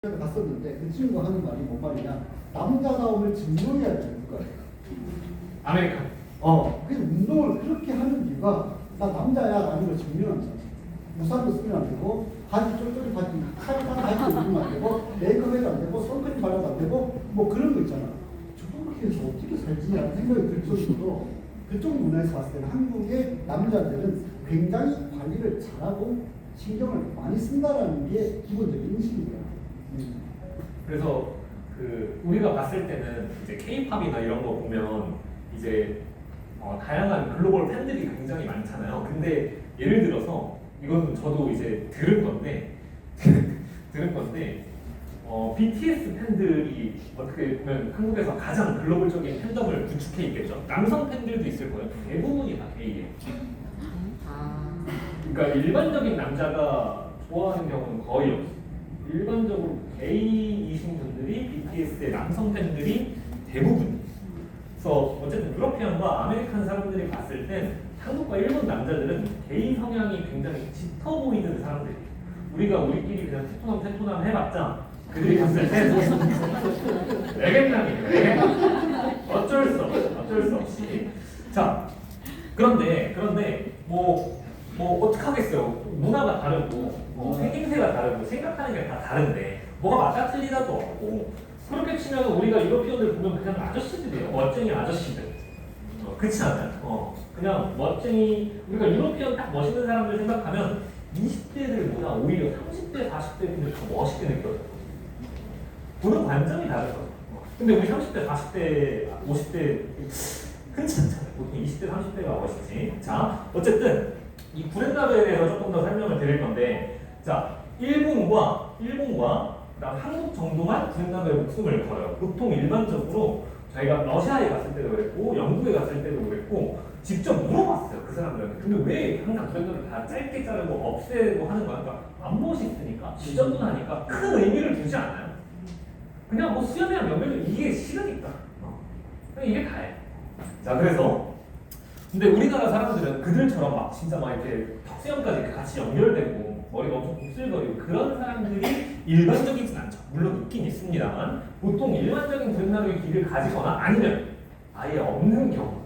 갔었는데 그 친구가 하는 말이 뭔 말이냐, 남자다움을 증명해야 되는 거야. 아메리칸. 그래서 운동을 그렇게 하는 이유가 나 남자야라는 걸 증명하는 거야. 우산도 쓰면 안 되고, 바지 쫄쫄이 바지 칼칼 바지 입으면 안 되고, 메이크업해도 안 되고, 선크림 발라도 안 되고, 뭐 그런 거 있잖아. 저렇게 해서 어떻게 살지냐는 생각이 들 정도로 그쪽 문화에서 봤을 때는 한국의 남자들은 굉장히 관리를 잘하고 신경을 많이 쓴다라는 게 기본적인 인식이고요. 그래서 그 우리가 봤을 때는 이제 K-팝이나 이런 거 보면 이제 다양한 글로벌 팬들이 굉장히 많잖아요. 근데 예를 들어서 이건 저도 이제 들은 건데 BTS 팬들이 어떻게 보면 한국에서 가장 글로벌적인 팬덤을 구축해 있겠죠. 남성 팬들도 있을 거예요. 대부분이 다 게이예요. 그러니까 일반적인 남자가 좋아하는 경우는 거의 없어요. 일반적으로 게이이신 분들이 BTS의 남성 팬들이 대부분. 그래서 어쨌든 유러피안과 아메리칸 사람들이 봤을 땐 한국과 일본 남자들은 게이 성향이 굉장히 짙어 보이는 사람들이에요. 우리가 우리끼리 그냥 테토남 해봤자 그들이 봤을 땐 애견남이에요. 애견남. 어쩔 수 없이. 자, 그런데 뭐 어떡하겠어요. 문화가 다르고 생김새가 다르고 생각하는 게 다 다른데 뭐가 맞다 틀리다도 없고, 그렇게 치면 우리가 유러피언들 보면 그냥 아저씨들이에요. 멋쟁이 아저씨들. 그렇지 않아요? 그냥 멋쟁이, 우리가 유러피언 딱 멋있는 사람들 생각하면 20대들보다 오히려 30대, 40대들이 더 멋있게 느껴져요. 보는 관점이 다른 거죠. 근데 우리 30대, 40대, 50대 흔치 않잖아요. 보통 20대, 30대가 멋있지. 자, 어쨌든 이 구렌나루에 대해서 조금 더 설명을 드릴 건데, 자, 일본과 그다음 한국 정도만 구렌나루에 목숨을 걸어요. 보통 일반적으로 저희가 러시아에 갔을 때도 그랬고 영국에 갔을 때도 그랬고 직접 물어봤어요, 그 사람들한테. 근데 왜 항상 구렌나루를 다 짧게 자르고 없애고 하는 거야? 그러니까 안 멋있으니까, 지저분하니까 큰 의미를 두지 않아요. 그냥 뭐 수염이랑 연결도 이게 싫으니까. 그냥 이게 다예요. 자, 그래서 근데 우리나라 사람들은 그들처럼 막 진짜 막 이렇게 턱수염까지 같이 연결되고 머리가 엄청 곱슬거리고 그런 사람들이 일반적이진 않죠. 물론 있긴 있습니다만 보통 일반적인 구렛나루의 길을 가지거나 아니면 아예 없는 경우,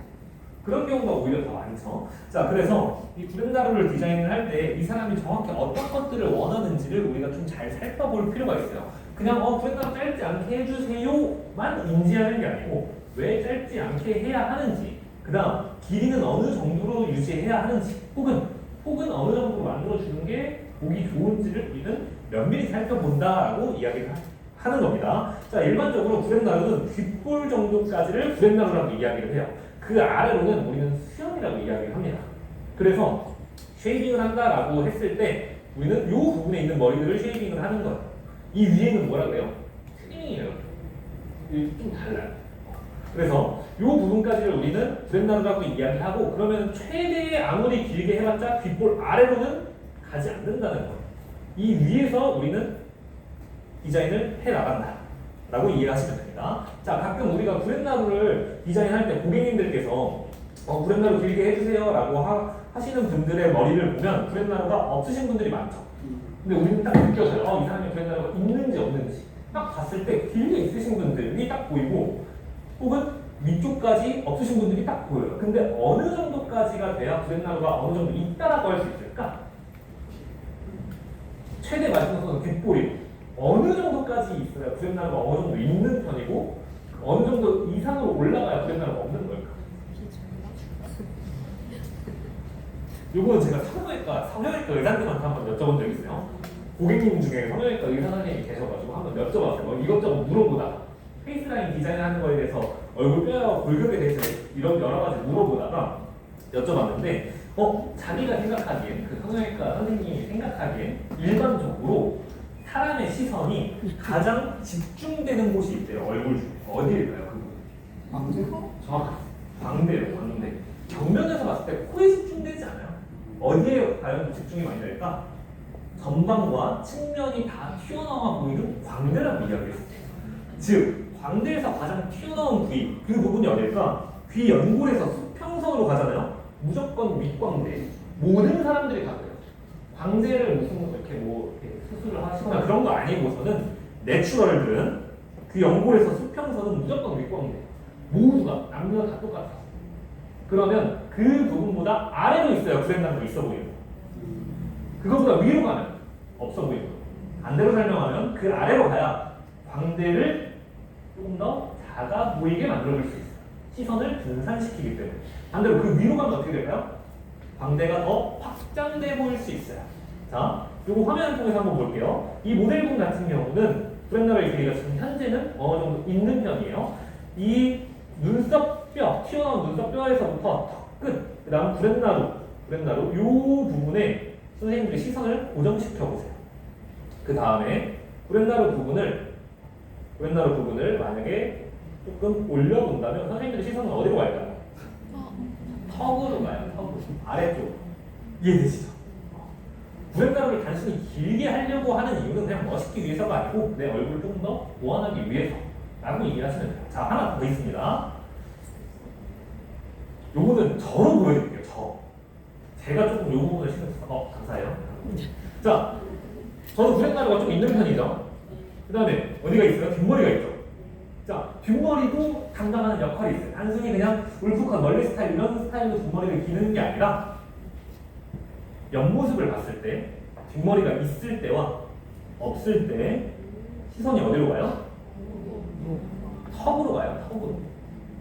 그런 경우가 오히려 더 많죠. 자, 그래서 이 구렛나루를 디자인을 할 때 이 사람이 정확히 어떤 것들을 원하는지를 우리가 좀 잘 살펴볼 필요가 있어요. 그냥 구렛나루 짧지 않게 해주세요만 인지하는 게 아니고 왜 짧지 않게 해야 하는지, 그 다음 길이는 어느 정도로 유지해야 하는지, 혹은 어느 정도로 만들어주는 게 보기 좋은지를 우리는 면밀히 살펴본다라고 이야기를 하는 겁니다. 자, 일반적으로 구렛나루는 귓볼 정도까지를 구렛나루라고 이야기를 해요. 그 아래로는 우리는 수염이라고 이야기를 합니다. 그래서 쉐이빙을 한다라고 했을 때 우리는 이 부분에 있는 머리들을 쉐이빙을 하는 거예요. 이 위에는 뭐라 그래요? 트리밍이에요. 좀 달라요. 그래서 이 부분까지를 우리는 구렛나루라고 이야기하고, 그러면 최대 아무리 길게 해봤자 귓볼 아래로는 가지 않는다는 거예요. 이 위에서 우리는 디자인을 해나간다 라고 이해하시면 됩니다. 자, 가끔 우리가 구렛나루를 디자인할 때 고객님들께서 구렛나루 길게 해주세요 라고 하시는 분들의 머리를 보면 구렛나루가 없으신 분들이 많죠. 근데 우리는 딱 느껴져요. 이 사람이 구렛나루가 있는지 없는지. 딱 봤을 때 길게 있으신 분들이 딱 보이고, 혹은 위쪽까지 없으신 분들이 딱 보여요. 근데 어느 정도까지가 돼야 구렛나루가 어느 정도 있다라고 할 수 있을까? 최대 마지노선은 귓볼이고, 어느 정도까지 있어야 구렛나루가 어느 정도 있는 편이고 어느 정도 이상으로 올라가야 구렛나루가 없는 걸까? 요거는 제가 성형외과 의사님한테 한번 여쭤본 적 있어요. 고객님 중에 성형외과 의사 선생님이 계셔가지고 한번 여쭤봤어요. 이것저것 물어보다가 페이스라인 디자인하는 거에 대해서 얼굴 뼈가 골격에 대해서 이런 여러 가지 물어보다가 여쭤봤는데 자기가 생각하기엔, 그 성형외과 선생님이 생각하기엔 일반적으로 사람의 시선이 가장 집중되는 곳이 있대요. 얼굴 중에. 어디일까요? 그 부분? 광대? 광대요. 광대. 정면에서 봤을 때 코에 집중되지 않아요? 어디에 과연 집중이 많이 될까? 전방과 측면이 다 튀어나와 보이는 광대라고 이야기했어요. 즉, 광대에서 가장 튀어나온 부위, 그 부분이 어딜까? 귀 연골에서 수평선으로 가잖아요. 무조건 윗광대. 모든 사람들이 다 그래요. 광대를 무슨 이렇게 뭐 수술을 하시거나 그런 거 아니고서는 내추럴들은 그 연골에서 수평선은 무조건 윗광대. 모두가 남녀 다 똑같아. 그러면 그 부분보다 아래로 있어요. 구렛나루가 있어 보이는 거. 그거보다 위로 가면 없어 보이는 거. 반대로 설명하면 그 아래로 가야 광대를 조금 더 작아 보이게 만들어줄 수 있어요. 시선을 분산시키기 때문에. 반대로 그 위로 가면 어떻게 될까요? 광대가 더 확장돼 보일 수 있어요. 자, 요거 화면을 통해서 한번 볼게요. 이 모델분 같은 경우는 구렛나루의 길이가 지금 현재는 어느 정도 있는 편이에요. 이 눈썹 뼈, 튀어나온 눈썹 뼈에서부터 턱 끝, 그 다음 구렛나루 요 부분에 선생님들이 시선을 고정시켜 보세요. 그 다음에 구렛나루 부분을 만약에 조금 올려본다면 선생님들의 시선은 어디로 갈까요? 턱으로 가요. 턱으로. 아래쪽. 이해되시죠? 구렛나루를 단순히 길게 하려고 하는 이유는 그냥 멋있기 위해서가 아니고 내 얼굴을 조금 더 보완하기 위해서 라고 이해하시면 돼요. 자, 하나 더 있습니다. 요거는 저로 보여드릴게요. 제가 조금 요 부분을 신경 써서 감사해요. 자, 저는 구렛나루가 좀 있는 편이죠. 그 다음에 어디가 있어요? 뒷머리가 있죠. 자, 뒷머리도 담당하는 역할이 있어요. 단순히 그냥 울프컷 멀리 스타일 이런 스타일로 뒷머리를 기는 게 아니라 옆모습을 봤을 때 뒷머리가 있을 때와 없을 때 시선이 어디로 가요? 턱으로 가요. 턱으로.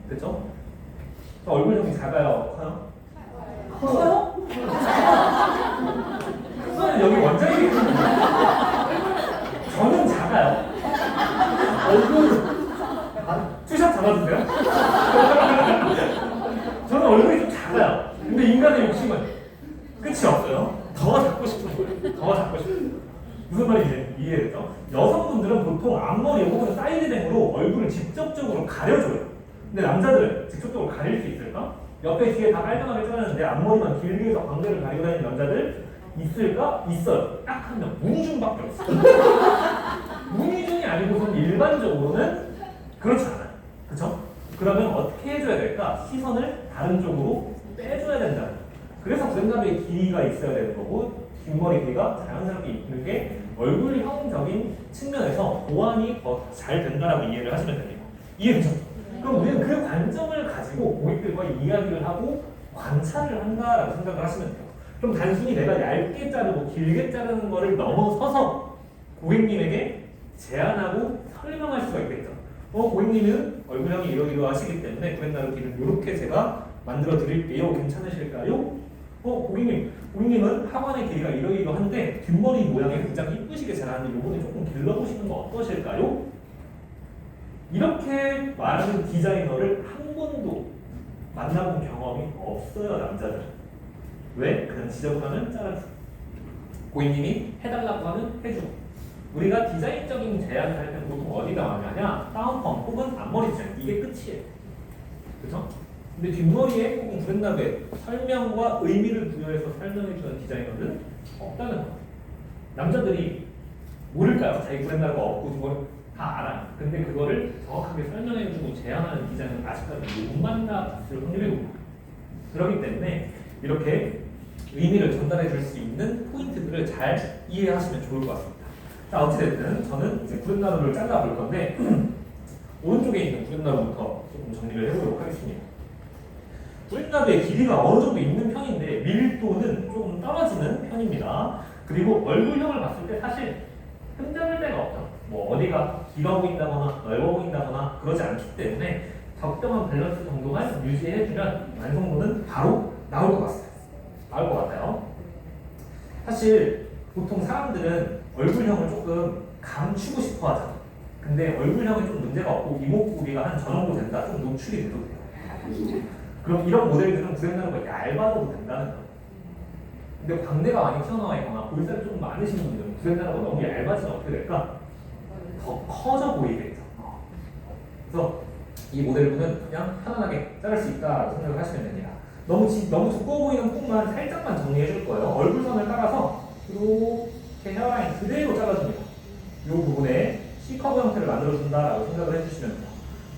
그렇죠? 얼굴형이 작아요? 커요? 커요? 그거는 여기 원장님이 크는 거예요. 저는 작아요. 얼굴 투샷 잡아주세요. 저는 얼굴이 좀 작아요. 근데 인간의 욕심은 끝이 없어요. 더 작고 싶은 거예요. 더 작고 싶은 거예요. 무슨 말인지 이해됐죠? 여성분들은 보통 앞머리 혹은 사이드뱅으로 얼굴을 직접적으로 가려줘요. 근데 남자들은 직접적으로 가릴 수 있을까? 옆에 뒤에 다 깔끔하게 자르는데 앞머리만 길게 해서 광대를 가리고 다니는 남자들 있을까? 있어요. 딱 한 명. 문희중밖에 없어요. 문희중이 아니고선 일반적으로는 그렇지 않아요. 그쵸? 그러면 어떻게 해줘야 될까? 시선을 다른 쪽으로 빼줘야 된다는 거예요. 그래서 구렛나루의 길이가 있어야 되는 거고 뒷머리 길이가 자연스럽게 있는 게 얼굴형적인 측면에서 보완이 더 잘 된다라고 이해를 하시면 됩니다. 이해되죠? 그럼 우리는 그 관점을 가지고 고객들과 이야기를 하고 관찰을 한다라고 생각을 하시면 돼요. 그럼 단순히 내가 얇게 자르고 길게 자르는 거를 넘어서서 고객님에게 제안하고 설명할 수가 있겠죠. 고객님은 얼굴형이 이러이러하시기 때문에 구렛나루 길은 이렇게 제가 만들어 드릴게요. 괜찮으실까요? 고객님은 하관의 길이가 이러이러한데 뒷머리 모양이 굉장히 이쁘시게 자라는데 요번에 조금 길러보시는 거 어떠실까요? 이렇게 말하는 디자이너를 한 번도 만나본 경험이 없어요, 남자들. 왜? 그냥 지저분하면 잘라주고 고객님이 해달라고 하면 해주고 우리가 디자인적인 제안을 할 때는 보통 어디다 많이 하냐? 다운펌 혹은 앞머리 디자인 이게 끝이에요. 그렇죠? 근데 뒷머리에 혹은 구렛나루에 설명과 의미를 부여해서 설명해주는 디자이너들은 없다는 거예요. 남자들이 모를까요? 자기 구렛나루가 없고 뒷머리 다 알아요. 근데 그거를 정확하게 설명해주고 제안하는 디자인은 아직까지 못 만나봤을 확률이 높아요. 그렇기 때문에 이렇게 의미를 전달해 줄 수 있는 포인트들을 잘 이해하시면 좋을 것 같습니다. 자, 어찌됐든 저는 이제 구렛나루를 잘라볼 건데 오른쪽에 있는 구렛나루부터 조금 정리를 해보도록 하겠습니다. 구렛나루의 길이가 어느 정도 있는 편인데 밀도는 조금 떨어지는 편입니다. 그리고 얼굴형을 봤을 때 사실 흠잡을 데가 없죠. 뭐 어디가 길어 보인다거나 넓어 보인다거나 그러지 않기 때문에 적정한 밸런스 정도만 유지해주면 완성도는 바로 나올 것 같아요. 사실 보통 사람들은 얼굴형을 조금 감추고 싶어 하잖아. 근데 얼굴형이 좀 문제가 없고 이목구비가 한 저 정도 된다. 좀 노출이 돼도 돼요. 그럼 이런 모델들은 구렛나루가 얇아져도 된다는 거예요. 근데 광대가 많이 튀어나와 있거나 볼살이 조금 많으신 분들은 구렛나루가 너무 얇아지면 어떻게 될까? 더 커져 보이겠죠. 그래서 이 모델분은 그냥 편안하게 자를 수 있다라고 생각을 하시면 됩니다. 너무 두꺼워 보이는 pun만 살짝만 정리해 줄 거예요. 얼굴선을 따라서 이렇게 헤어라인 그대로 잘라줍니다. 이 부분에 C커브 형태를 만들어준다라고 생각을 해주시면 돼요.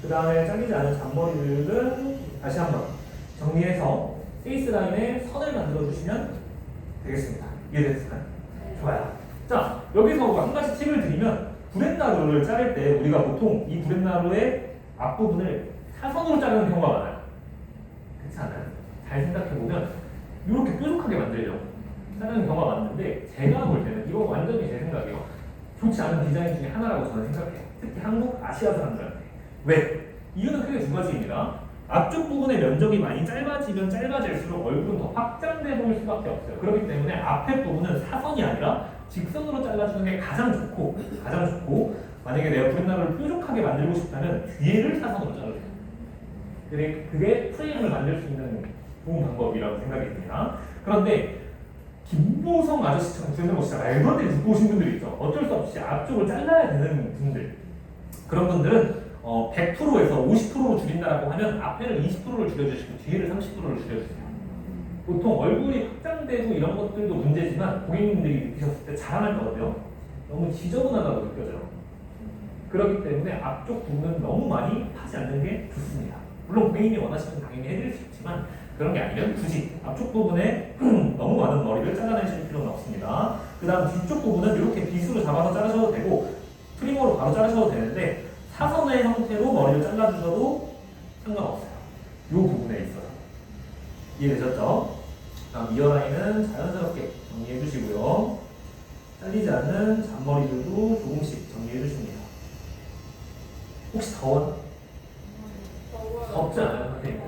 그 다음에 잘리지 않은 잔머리들은 다시 한번 정리해서 페이스 라인에 선을 만들어주시면 되겠습니다. 이해됐을까요? 좋아요. 자, 여기서 한 가지 팁을 드리면 브렛나루를 자를 때 우리가 보통 이 브렛나루의 앞부분을 사선으로 자르는 경우가 많아요. 그렇지 않아요? 잘 생각해보면 이렇게 뾰족하게 만들려고 자르는 경우가 많은데 제가 볼 때는 이건 완전히 제 생각이에요. 좋지 않은 디자인 중에 하나라고 저는 생각해요. 특히 한국, 아시아 사람들한테. 왜? 이유는 크게 두 가지입니다. 앞쪽 부분의 면적이 많이 짧아지면 짧아질수록 얼굴은 더 확장돼 보일 수밖에 없어요. 그렇기 때문에 앞에 부분은 사선이 아니라 직선으로 잘라주는 게 가장 좋고 만약에 내가 브렛나루를 뾰족하게 만들고 싶다면 뒤에를 사선으로 잘라줘요. 그게 프레임을 만들 수 있는 좋은 방법이라고 생각이 듭니다. 그런데 김보성 아저씨처럼 듣는 거 진짜 말도 안 되게 듣고 오신 분들이 있죠. 어쩔 수 없이 앞쪽을 잘라야 되는 분들. 그런 분들은 100%에서 50%로 줄인다라고 하면 앞에를 20%를 줄여주시고 뒤에를 30%를 줄여주세요. 보통 얼굴이 확장되고 이런 것들도 문제지만 고객님들이 느끼셨을 때 자랑할 것 같아요. 너무 지저분하다고 느껴져요. 그렇기 때문에 앞쪽 부분은 너무 많이 하지 않는 게 좋습니다. 물론 고객님이 원하시면 당연히 해드릴 수 있지만 그런 게 아니면 굳이 앞쪽 부분에 너무 많은 머리를 잘라내실 필요는 없습니다. 그 다음 뒤쪽 부분은 이렇게 빗으로 잡아서 자르셔도 되고 트리머로 바로 자르셔도 되는데 사선의 형태로 머리를 잘라주셔도 상관없어요. 이 부분에 있어서. 이해되셨죠? 다음 이어라인은 자연스럽게 정리해 주시고요. 잘리지 않는 잔머리들도 조금씩 정리해 주십니다. 혹시 더워요? 덥지 않아요? 선생님?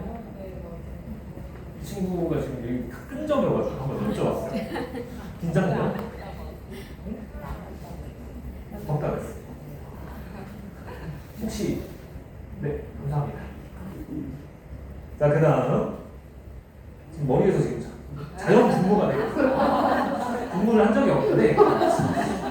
이 친구가 지금 여기 다 끈적여가지고 한번 여쭤봤어요. 긴장돼요? 덥다 그랬어요. 혹시 네, 감사합니다. 자, 그 다음 지금 머리에서 지금 자연 분무가 되고 있어요. 분무를 한 적이 없는데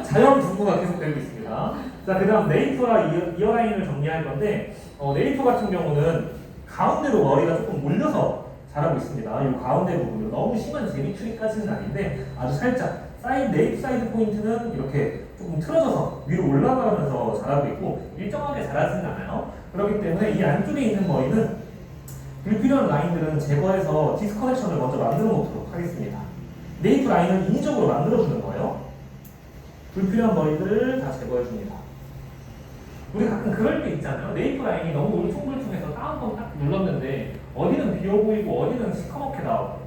자연 분무가 계속 되고 있습니다. 자, 그 다음 네이터와 이어라인을 정리할 건데 네이터 같은 경우는 가운데로 머리가 조금 몰려서 자라고 있습니다. 이 가운데 부분으로 너무 심한 제비추리까지는 아닌데 아주 살짝 네이프 사이드 포인트는 이렇게 조금 틀어져서 위로 올라가면서 자라고 있고 일정하게 자라지는 않아요. 그렇기 때문에 이 안쪽에 있는 머리는 불필요한 라인들은 제거해서 디스커넥션을 먼저 만들어 놓도록 하겠습니다. 네이프 라인은 인위적으로 만들어주는 거예요. 불필요한 머리들을 다 제거해줍니다. 우리 가끔 그럴 때 있잖아요. 네이프 라인이 너무 울퉁불퉁해서 다운펌 딱 눌렀는데 어디는 비어 보이고 어디는 시커멓게 나오고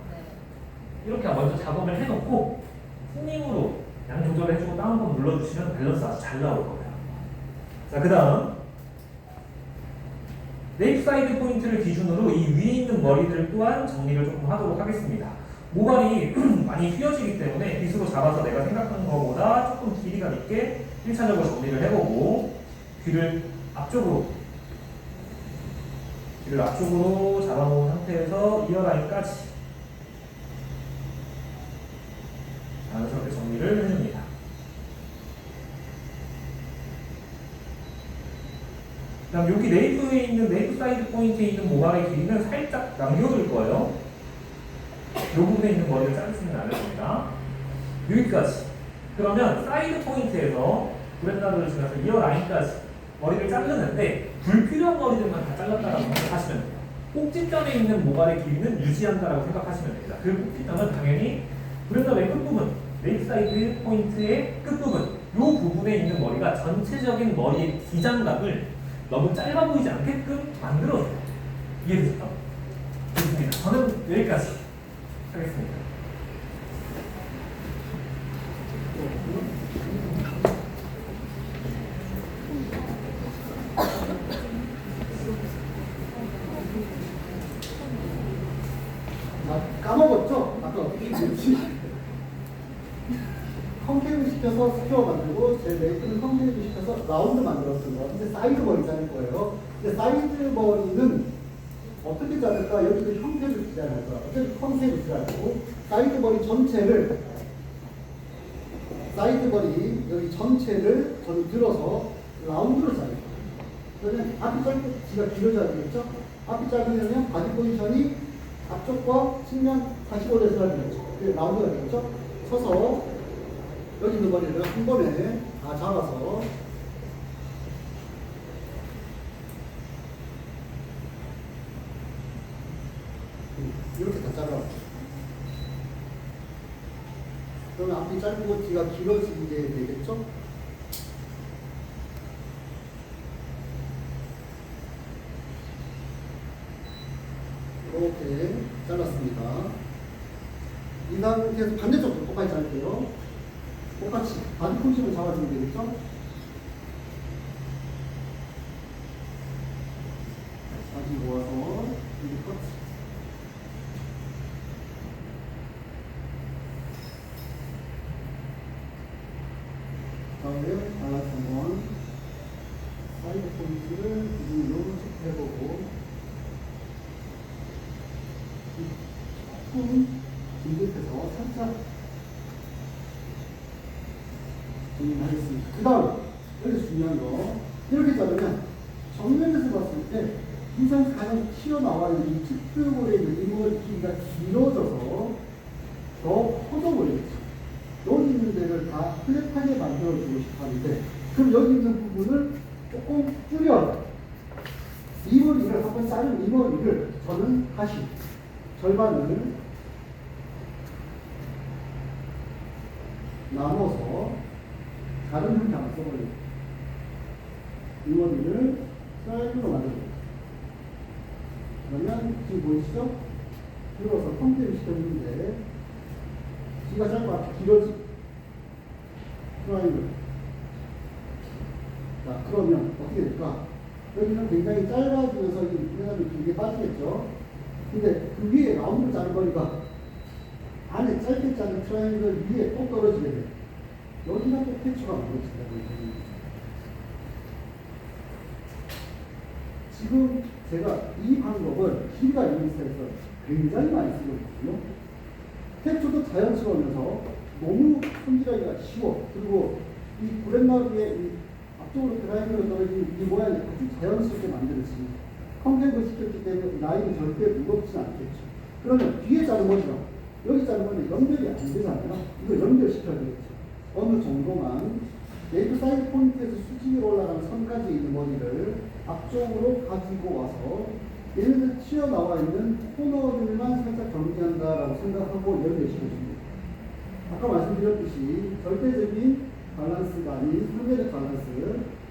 이렇게 먼저 작업을 해놓고 스님으로 양 조절을 해주고 다운펌 눌러주시면 밸런스 아주 잘 나올 거예요. 자, 그 다음 네이프 사이드 포인트를 기준으로 이 위에 있는 머리들 또한 정리를 조금 하도록 하겠습니다. 모발이 많이 휘어지기 때문에 빗으로 잡아서 내가 생각하는 것보다 조금 길이가 있게 1차적으로 정리를 해보고 귀를 앞쪽으로 잡아놓은 상태에서 이어라인까지 자연스럽게 정리를 해줍니다. 그 다음 여기 네이프에 있는 네이프 사이드 포인트에 있는 모발의 길이는 살짝 남겨둘 거예요. 이 부분에 있는 머리를 자르지는 않을 겁니다. 여기까지. 그러면 사이드 포인트에서 브렛나루를 지나서 이어라인까지 머리를 자르는데 불필요한 머리들만 다 잘랐다라고 생각하시면 돼요. 꼭지점에 있는 모발의 길이는 유지한다라고 생각하시면 됩니다. 그 꼭지점은 당연히 브렛나루의 끝부분, 네이프 사이드 포인트의 끝부분, 이 부분에 있는 머리가 전체적인 머리의 기장감을 너무 짧아 보이지 않게끔 만들어줘요. 이해되셨죠? 좋습니다. 저는 여기까지 하겠습니다. 까먹었죠? 아까 어떻게 했지? 컨케이브 시켜서 스퀘어 만들고 제 메이크는 컨케이브 시켜서 라운드 만들었던 거. 근데 사이드 머리 자를 거예요. 근데 사이드 머리는 어떻게 자를까? 여기도 형태를 쓰지 않을 거야. 어차피 컨셉을 쓰지 않고 사이드 머리 전체를 여기 전체를 저는 들어서 라운드로 자를 거예요. 그러면 앞이 짧고 뒤가 길어져야 되겠죠? 앞이 짧으면 바디 포지션이 앞쪽과 측면 45도에서 해야 되겠죠? 라운드가 되겠죠? 서서 여기 있는 머리를 한 번에 다 잡아서 이렇게 다 잘라. 그러면 앞이 짧고 뒤가 길어지게 되겠죠? 이렇게 잘랐습니다. 이 상태에서 반대쪽도 똑같이 자를게요. 똑같이 바디 콘식을 잡아주면 되겠죠? 다시 모아서 이렇게 컷. 다음에 발라서 한번 사이드 포인트를 기준으로 체크해보고 조금 진급해서 살짝 정리하겠습니다. 그 다음 여기서 중요한 거 이렇게 자르면 정면에서 봤을 때 두상에서 가장 튀어나와 있는 이 특별골에 있는 이머리가 길어져서 더 커져버리겠죠. 여기 있는 데를 다 플랫하게 만들어주고 싶어 하는데 그럼 여기 있는 부분을 조금 줄여 이 머리를 한번 자른 이 머리를 저는 다시 절반을 나눠서 다른 형태로 써버려요. 이 머리를 사이드로 만들어요. 그러면 지금 보이시죠? 들어서 펌프를 시켜주는데 귀가 짧아 길어지 트라이앵글. 자 그러면 어떻게 될까? 여기는 굉장히 짧아지면서 이 미끄럼이 길게 빠지겠죠? 근데 그 위에 라운드를 자른 거니까 안에 짧게 자른 트라이앵글 위에 꼭 떨어지게 돼요. 여기가 또 텍스처가 만들어진다. 지금 제가 이 방법을 길이가 일리스트에서 굉장히 많이 쓰고 있거든요. 텍스처도 자연스러우면서 너무 손질하기가 쉬워. 그리고 이 구렛나루에 이 앞쪽으로 드라이브로 떨어진 이 모양이 아주 자연스럽게 만들어집니다. 컴팩을 시켰기 때문에 라인이 절대 무겁지 않겠죠. 그러면 뒤에 자른 머리가 여기 자른 머리는 연결이 안 되잖아요. 이거 연결시켜야 되겠죠. 어느 정도만 네이프 사이드 포인트에서 수직으로 올라가는 선까지 있는 머리를 앞쪽으로 가지고 와서 얘네들 튀어나와 있는 코너들만 살짝 정리한다라고 생각하고 연결시켜줍니다. 아까 말씀드렸듯이 절대적인 밸런스가 아닌 상대적 밸런스,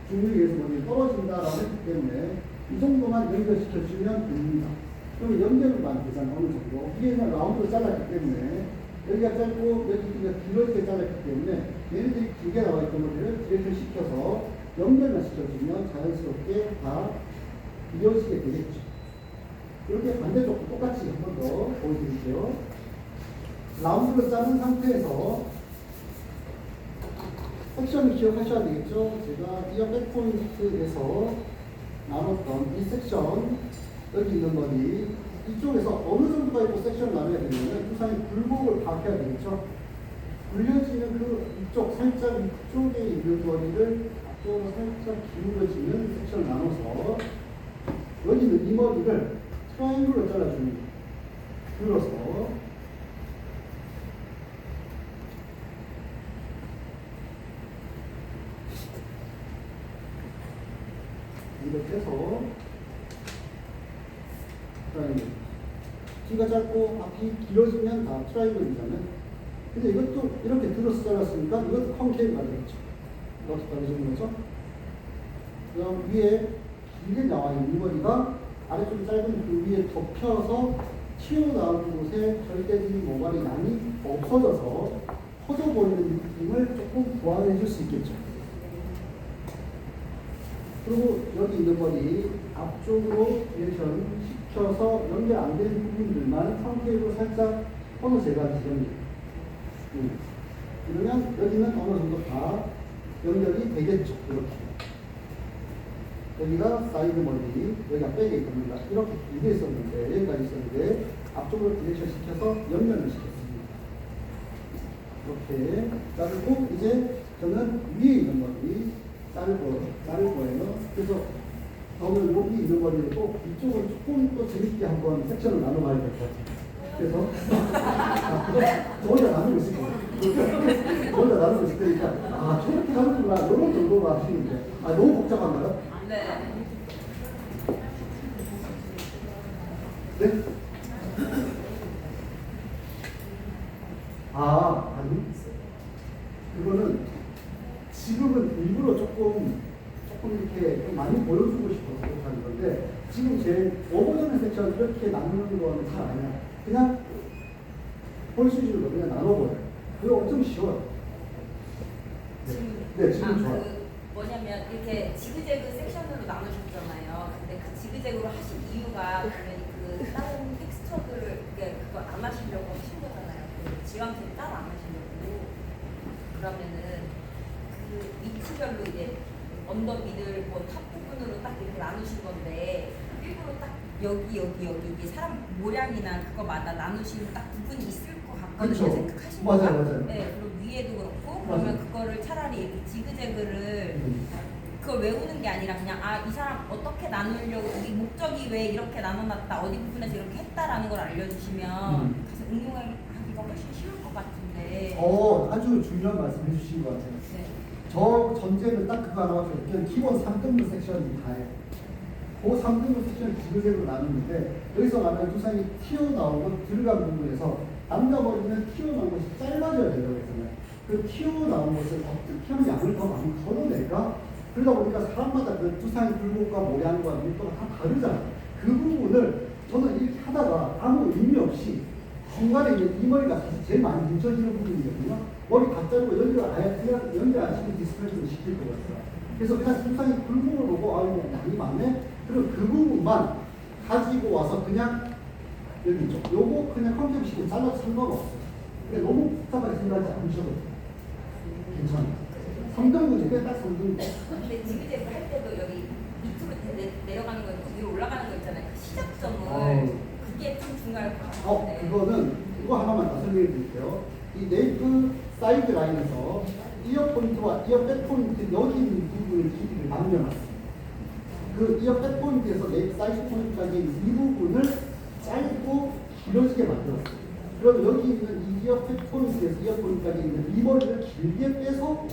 중력에 의해서 머리가 떨어진다라고 했기 때문에 이 정도만 연결시켜주면 됩니다. 그럼 연결만 되잖아요. 어느 정도. 위에는 라운드로 잘랐기 때문에 여기가 짧고 여기가 길어지게 잘랐기 때문에 얘네들이 길게 나와 있던 것들을 디렉션 시켜서 연결만 시켜주면 자연스럽게 다 이어지게 되겠죠. 이렇게 반대쪽도 똑같이 한 번 더 보여드릴게요. 라운드로 자른 상태에서 섹션을 기억하셔야 되겠죠. 제가 이어 백포인트에서 나눴던 이 섹션 여기 있는 머리 이쪽에서 어느 정도가 있고 섹션을 나눠야 되냐면 두상의 굴곡을 파악해야 되겠죠. 굴려지는 그 이쪽 살짝 이쪽에 있는 머리를 앞쪽으로 살짝 기울어지는 섹션을 나눠서 여기 있는 이 머리를 트라이앵글로 잘라줍니다. 들어서 이렇게 해서 트라이앵글. 뒤가 짧고 앞이 길어지면 다 트라이앵글이잖아요. 근데 이것도 이렇게 들어서 잘랐으니까 이것도 콘케이브가 되겠죠. 이렇게 떨어지는 거죠. 그 다음 위에 길게 나와 있는 이 머리가 아래쪽이 짧은 그 위에 덮여서 튀어나온 곳에 절대적인 모발의 양이 없어져서 커져 보이는 느낌을 조금 보완해 줄 수 있겠죠. 그리고 여기 있는 머리 앞쪽으로 디렉션 시켜서 연결 안 되는 부분들만 콘케이브로 살짝 코너 제거하기 됩니다. 그러면 여기는 어느 정도 다 연결이 되겠죠. 이렇게. 여기가 사이드 머리, 여기가 백에 있습니다. 이렇게 길게 있었는데, 여기까지 있었는데, 앞쪽으로 디렉션 시켜서 연결을 시켰습니다. 이렇게 자르고, 이제 저는 위에 있는 머리 자를 거예요. 그래서 저는 여기 있는 머리를 꼭 이쪽을 조금 더 재밌게 한번 섹션을 나눠봐야 될 것 같아요. 그래서 저 혼자 나누고 있을 거예요. 저 혼자 나누고 있을 테니까 아 저렇게 하는구나 이런 정도로 하시는데 아 너무 복잡한가요? 네. 네? 아니 그거는 지금은 일부러 조금 이렇게 이렇게 좀 많이 보여주고 싶어서 그렇게 하는 건데 지금 제 오버전 섹션 이렇게 나누는 거는 잘 아니야. 그냥 볼 수준으로 그냥 나눠버려요. 그거 엄청 쉬워요. 네, 지금 좋아요. 뭐냐면 이렇게 지그재그 섹션으로 나누셨잖아요. 근데 그 지그재그로 하신 이유가 그러면 그 다른 텍스처들을 그거 안 하시려고 하신 거잖아요. 그 지방들이 따로 안 하시려고. 그러면은 그 위치별로 이제 언더 미들 뭐탑 부분으로 딱 이렇게 나누신 건데 일부러 딱 여기 이게 사람 모양이나 그거마다 나누시는 딱 부분이 있을 것 같거든요. 그쵸. 생각하신 맞아요, 거가. 맞아요. 네, 그리고 위에도 그렇고 맞아요. 그러면 그거를 차라리 이렇게 지그재그를 그걸 외우는 게 아니라 그냥 아 이 사람 어떻게 나누려고 이 목적이 왜 이렇게 나눠놨다 어디 부분에서 이렇게 했다라는 걸 알려주시면 가서 응용하기가 훨씬 쉬울 것 같은데. 아주 중요한 말씀 해주신 것 같아요. 네. 저 전제는 딱 그거 하나밖에 없어요. 기본 3등분 섹션이 다예요. 그 3등분 섹션을 지그재그로 나누는데 여기서 가면 두상이 튀어나오고 들어간 부분에서 남자 머리는 튀어나온 것이 짧아져야 된다고 했잖아요. 그 튀어나온 것을 어떻게 하면 양을 더 많이 걷어낼까? 그러다 보니까 사람마다 그 두상의 굴곡과 모양과 밀도가 다 다르잖아요. 그 부분을 저는 이렇게 하다가 아무 의미 없이 중간에 이 머리가 사실 제일 많이 뭉쳐지는 부분이거든요. 머리 다 자르고 연결 아예 그냥 연결 안 시키고 디스플레이를 시킬 것 같아요. 그래서 그냥 두상의 굴곡을 보고 아이고 양이 많네. 그리고 그 부분만 가지고 와서 그냥 여기 있죠. 요거 그냥 컨셉식으로 잘라도 상관없어요. 그러니까 너무 복잡하게 생각하지 않으셔도 돼요. 괜찮아요. 3등분이에요. 딱 3등분. 근데 지그재그 할 때도 여기 밑으로 내려가는 거 있고 위로 올라가는 거 있잖아요. 그 시작점을 그게 좀 중요할 것 같은데. 그거는 이거 하나만 더 설명해 드릴게요. 이 네이프 사이드 라인에서 이어 포인트와 이어 백 포인트 여기 있는 부분의 길이를 나누어놨어요. 그 이어 백 포인트에서 네이프 사이드 포인트까지 이 부분을 짧고 길어지게 만들었어요. 그럼 여기 있는 이 이어 백 포인트에서 이어 포인트까지 있는 이 머리를 길게 빼서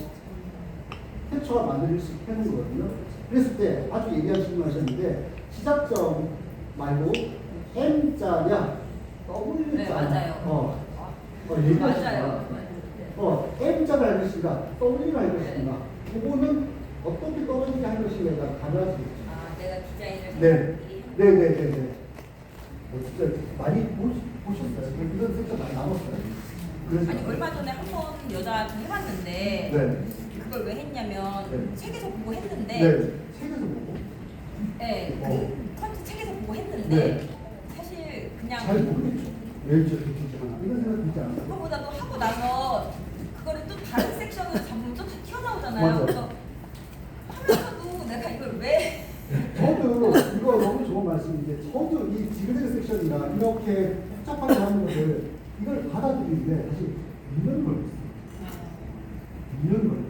캡처가 만들 수 있게 하는 거거든요. 그랬을 때 아주 예리한 질문하셨는데 시작점 말고 M자냐 W자냐 네, 맞아요. 얘기하시잖아. 맞아요. M자를 할 것인가 W를 할 것인가 그거는 어떻게 떨어지게 할 것인가가 가능할 수 있죠. 아, 내가 디자인을 네. 미리 네네네네. 진짜 많이 보셨어요? 이런 섹션 많이 나눴어요? 아니 얼마 전에 한 번 여자한테 해봤는데 네. 그걸 왜 했냐면 네. 책에서 보고 했는데 네. 책에서 보고? 네, 그 컨트 책에서 보고 했는데 네. 사실 그냥 잘 모르겠죠. 왜 이렇게 듣지 않아? 이런 생각 들지 않아요? 그거보다도 하고 나서 그거를 또 다른 섹션으로 잡으면 또 다 튀어나오잖아요. 맞아요. 그래서 하면서도 내가 이걸 왜 저도 이거 너무 좋은 말씀인데 저도 이 지그재그 섹션이나 이렇게 복잡하게 하는 것을 이걸 받아들이는데 사실 2년 걸렸어요. 2년 걸렸어요.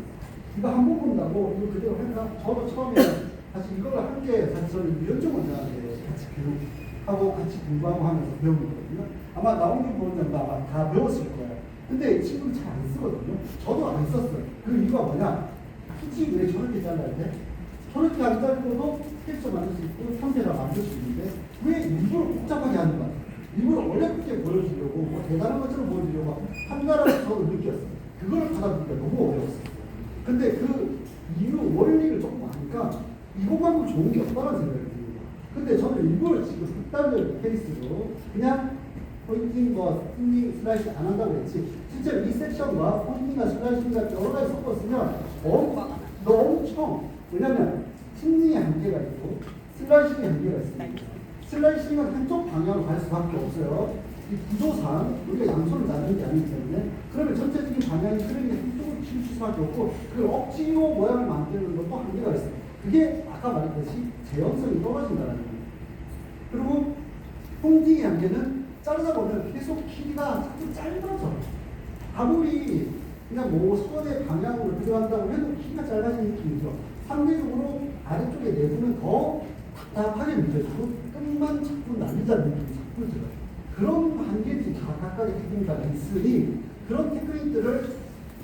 이거 한 번 본다고 이거 그대로 할까? 저도 처음에 사실 이걸 한 게 사실 저는 유연정 원장한테 같이 교육하고 같이 공부하고 하면서 배운 거거든요. 아마 나온기 부원장도 아마 다 배웠을 거예요. 근데 이 친구는 잘 안 쓰거든요. 저도 안 썼어요. 그 이유가 뭐냐? 굳이 왜 저렇게 잘라야 돼? 저렇게 안 자르고도 텍스처 만들 수 있고 형태를 만들 수 있는데 왜 일부러 복잡하게 하는 거야? 일부러 어렵게 보여주려고 뭐 대단한 것처럼 보여주려고 한다라고 저는 느꼈어요. 그걸 받아들이기가 너무 어려웠어요. 근데 그 이유 원리를 조금 아니까 이것만큼 좋은 게 없다는 생각이 듭니다. 근데 저는 일부러 지금 극단적 케이스로 그냥 포인팅, 스팅링, 슬라이싱 안 한다고 했지 실제로 이 섹션과 포인팅과 슬라이싱과 여러 가지 섞었으면 엄청 왜냐면 스팅링의 한계가 있고 슬라이싱의 한계가 있습니다. 슬라이싱은 한쪽 방향으로 갈 수밖에 없어요. 이 구조상 우리가 양손을 나누는 게 아니기 때문에 그러면 전체적인 방향이 흐름이 한쪽으로 치울 수밖에 없고 그걸 억지로 모양을 만드는 것도 한계가 있어요. 그게 아까 말했듯이 제형성이 떨어진다는 거예요. 그리고 포인팅의 한계는 자르다 보면 계속 길이가 자꾸 짧아져. 아무리 그냥 뭐 선의 방향으로 들어간다고 해도 길이가 짧아지는 느낌이죠. 상대적으로 아래쪽의 내부는 더 답답하게 느껴지고 끝만 자꾸 날리자는 느낌이 자꾸 들어요. 그런 한계들이 다 각각의 테크닉가 있으니 그런 테크닉들을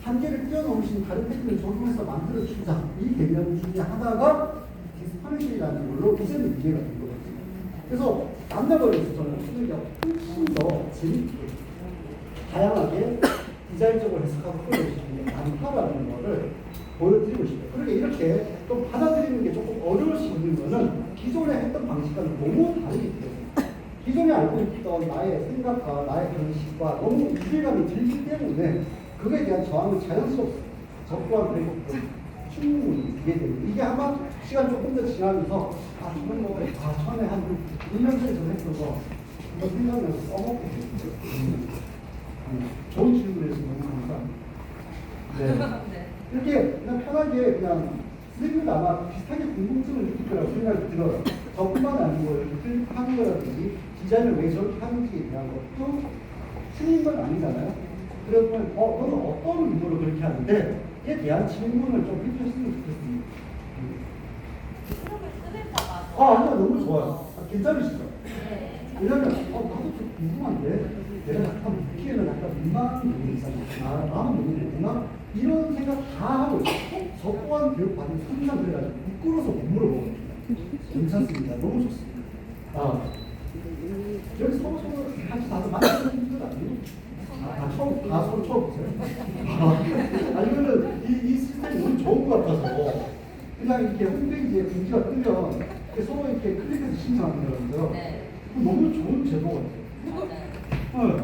한계를 뛰어넘으신 다른 테크닉을 적용해서 만들어주자. 이 개념 중에 하나가 디스퍼레이션이라는 걸로 이제는 이해가 된 거거든요. 그래서 남자벌에서 저는 테크닉이 훨씬 더 재밌게 다양하게 디자인적으로 해석하고 끌어오시는 게 많다라는 거를 보여드리고 싶어요. 그렇게 이렇게 좀 받아들이는 게 조금 어려울 수 있는 거는 기존에 했던 방식과는 너무 다르기 때문에 기존에 알고 있던 나의 생각과 나의 방식과 너무 이질감이 들기 때문에 그거에 대한 저항은 자연스럽습니다. 저 또한 그리고 충분히 이해됩니다. 이게 아마 시간 조금 더 지나면서 저는 처음에 한 1년 전에 전 했던 거 이거 생각나서 써먹게 됐어요. 좋은 질문에서 너무 감사합니다. 네. 이렇게 그냥 편하게 그냥 선생님도 아마 비슷하게 궁금증을 느낄 거라고 생각이 들어요. 저뿐만 아니고 이렇게 클릭하는 거라든지 디자인을 왜 저렇게 하는지에 대한 것도 틀린 건 아니잖아요. 그러면 너는 어떤 의도로 그렇게 하는데 에 대한 질문을 좀 해주셨으면 좋겠습니다. 수업을 끊을까봐. 아니요, 너무 좋아요. 괜찮으시죠? 네. 왜냐면 나도 좀 궁금한데 내가 약간 듣기에는 약간 민망한 부분이 있잖아요. 나는 왜 이랬구나? 이런 생각 다 하고 있어요. 저 또한 교육받은 항상 그래가지고 부끄러워서 못 물어보거든요. 괜찮습니다. 너무 좋습니다. 여기 서로 같이 다들 만나는 분들 아니에요? 서로 처음 보세요? 이거는 이 시스템이 너무 좋은 것 같아서 그냥 이렇게 홈페이지에 공지가 뜨면 서로 이렇게 클릭해서 신청하는 거라고요. 네. 너무 좋은 제도 같아요. 네.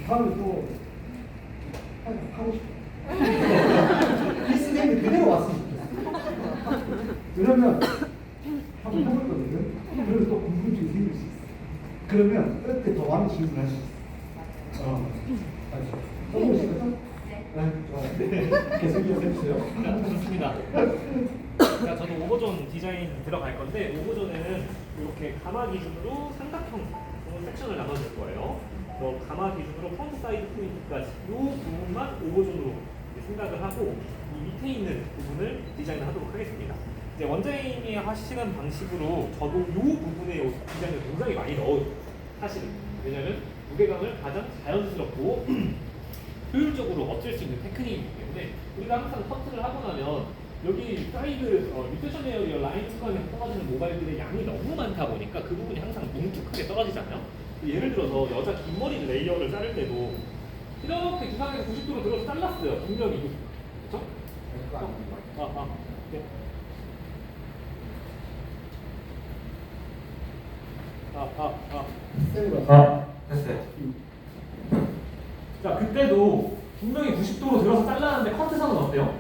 다음에 또 하고 싶어요. 이 선생님이 그대로 왔으면 좋겠어요. 그러면 한번 해볼 거거든요. 그러면 또 궁금증이 생길 수 있어요. 그러면 끝에 더 많은 질문을 할 수 있어요. 써보시겠어요? 네. 좋아요. 계속 해주세요. 좋습니다. 자, 저도 오버존 디자인 들어갈 건데 오버존에는 이렇게 가마 기준으로 삼각형 섹션을 나눠줄 거예요. 가마 기준으로 프론트 사이드 포인트까지 이 부분만 오버존으로 생각을 하고 이 밑에 있는 부분을 디자인을 하도록 하겠습니다. 이제 원장님이 하시는 방식으로 저도 이 부분에 디자인을 굉장히 많이 넣어요. 사실은. 왜냐하면 무게감을 가장 자연스럽고 효율적으로 없앨 수 있는 테크닉이기 때문에 우리가 항상 커트를 하고 나면 여기 사이드 리セ션 에어리어 라인 구간에 떨어지는 모바일들의 양이 너무 많다 보니까 그 부분이 항상 뭉툭하게 떨어지잖아요. 예를 들어서 여자 긴 머리 레이어를 자를 때도 이렇게 기상에서 90도로 들어서 잘랐어요. 분명히. 그렇죠? 네. 됐어요. 자, 그때도 분명히 90도로 들어서 잘랐는데 커트선은 어때요?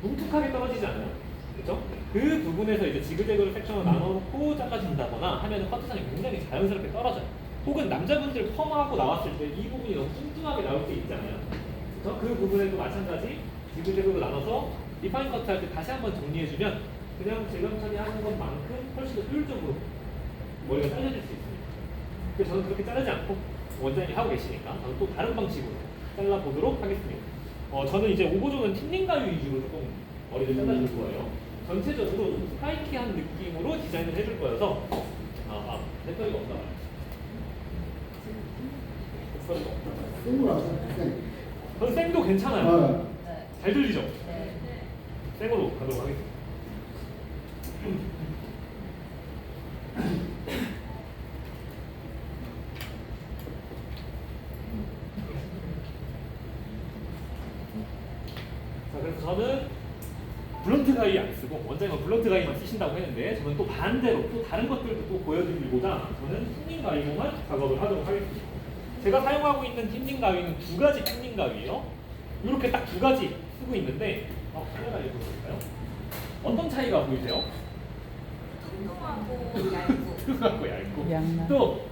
뭉툭하게 떨어지지 않아요? 그렇죠? 그 부분에서 이제 지그재그로 섹션을 나눠놓고 잘라준다거나 하면 커트선이 굉장히 자연스럽게 떨어져요. 혹은 남자분들 펌하고 나왔을 때 이 부분이 너무 뚱뚱하게 나올 때 있잖아요. 그렇죠? 그 부분에도 마찬가지 지그재그로 나눠서 리파인 커트 할 때 다시 한번 정리해주면 그냥 재감 처리하는 것만큼 훨씬 더 효율적으로 머리가 잘라질 수 있습니다. 그래서 저는 그렇게 자르지 않고 원장님이 하고 계시니까 저는 또 다른 방식으로 잘라보도록 하겠습니다. 저는 이제 오버존은 틴닝 가위 위주로 조금 머리를 잘라줄 거예요. 전체적으로 좀 스파이키한 느낌으로 디자인을 해줄 거여서 배터리가 없다 말이야. 배터리가 없다. 생으로 하세요. 생. 저는 생도 괜찮아요. 네. 잘 들리죠? 네. 생으로 가도록 하겠습니다. 자, 그래서 저는 블런트 가위 안 쓰고 원장님은 블런트 가위만 쓰신다고 했는데 저는 또 반대로 또 다른 것들도 또 보여드리기보다 저는 틴닝 가위로만 작업을 하도록 하겠습니다. 제가 사용하고 있는 틴닝 가위는 두 가지 틴닝 가위예요. 이렇게 딱 두 가지 쓰고 있는데 카메라 이거 볼까요? 어떤 차이가 보이세요? 뚱뚱하고 얇고. 뚱뚱하고 얇고 또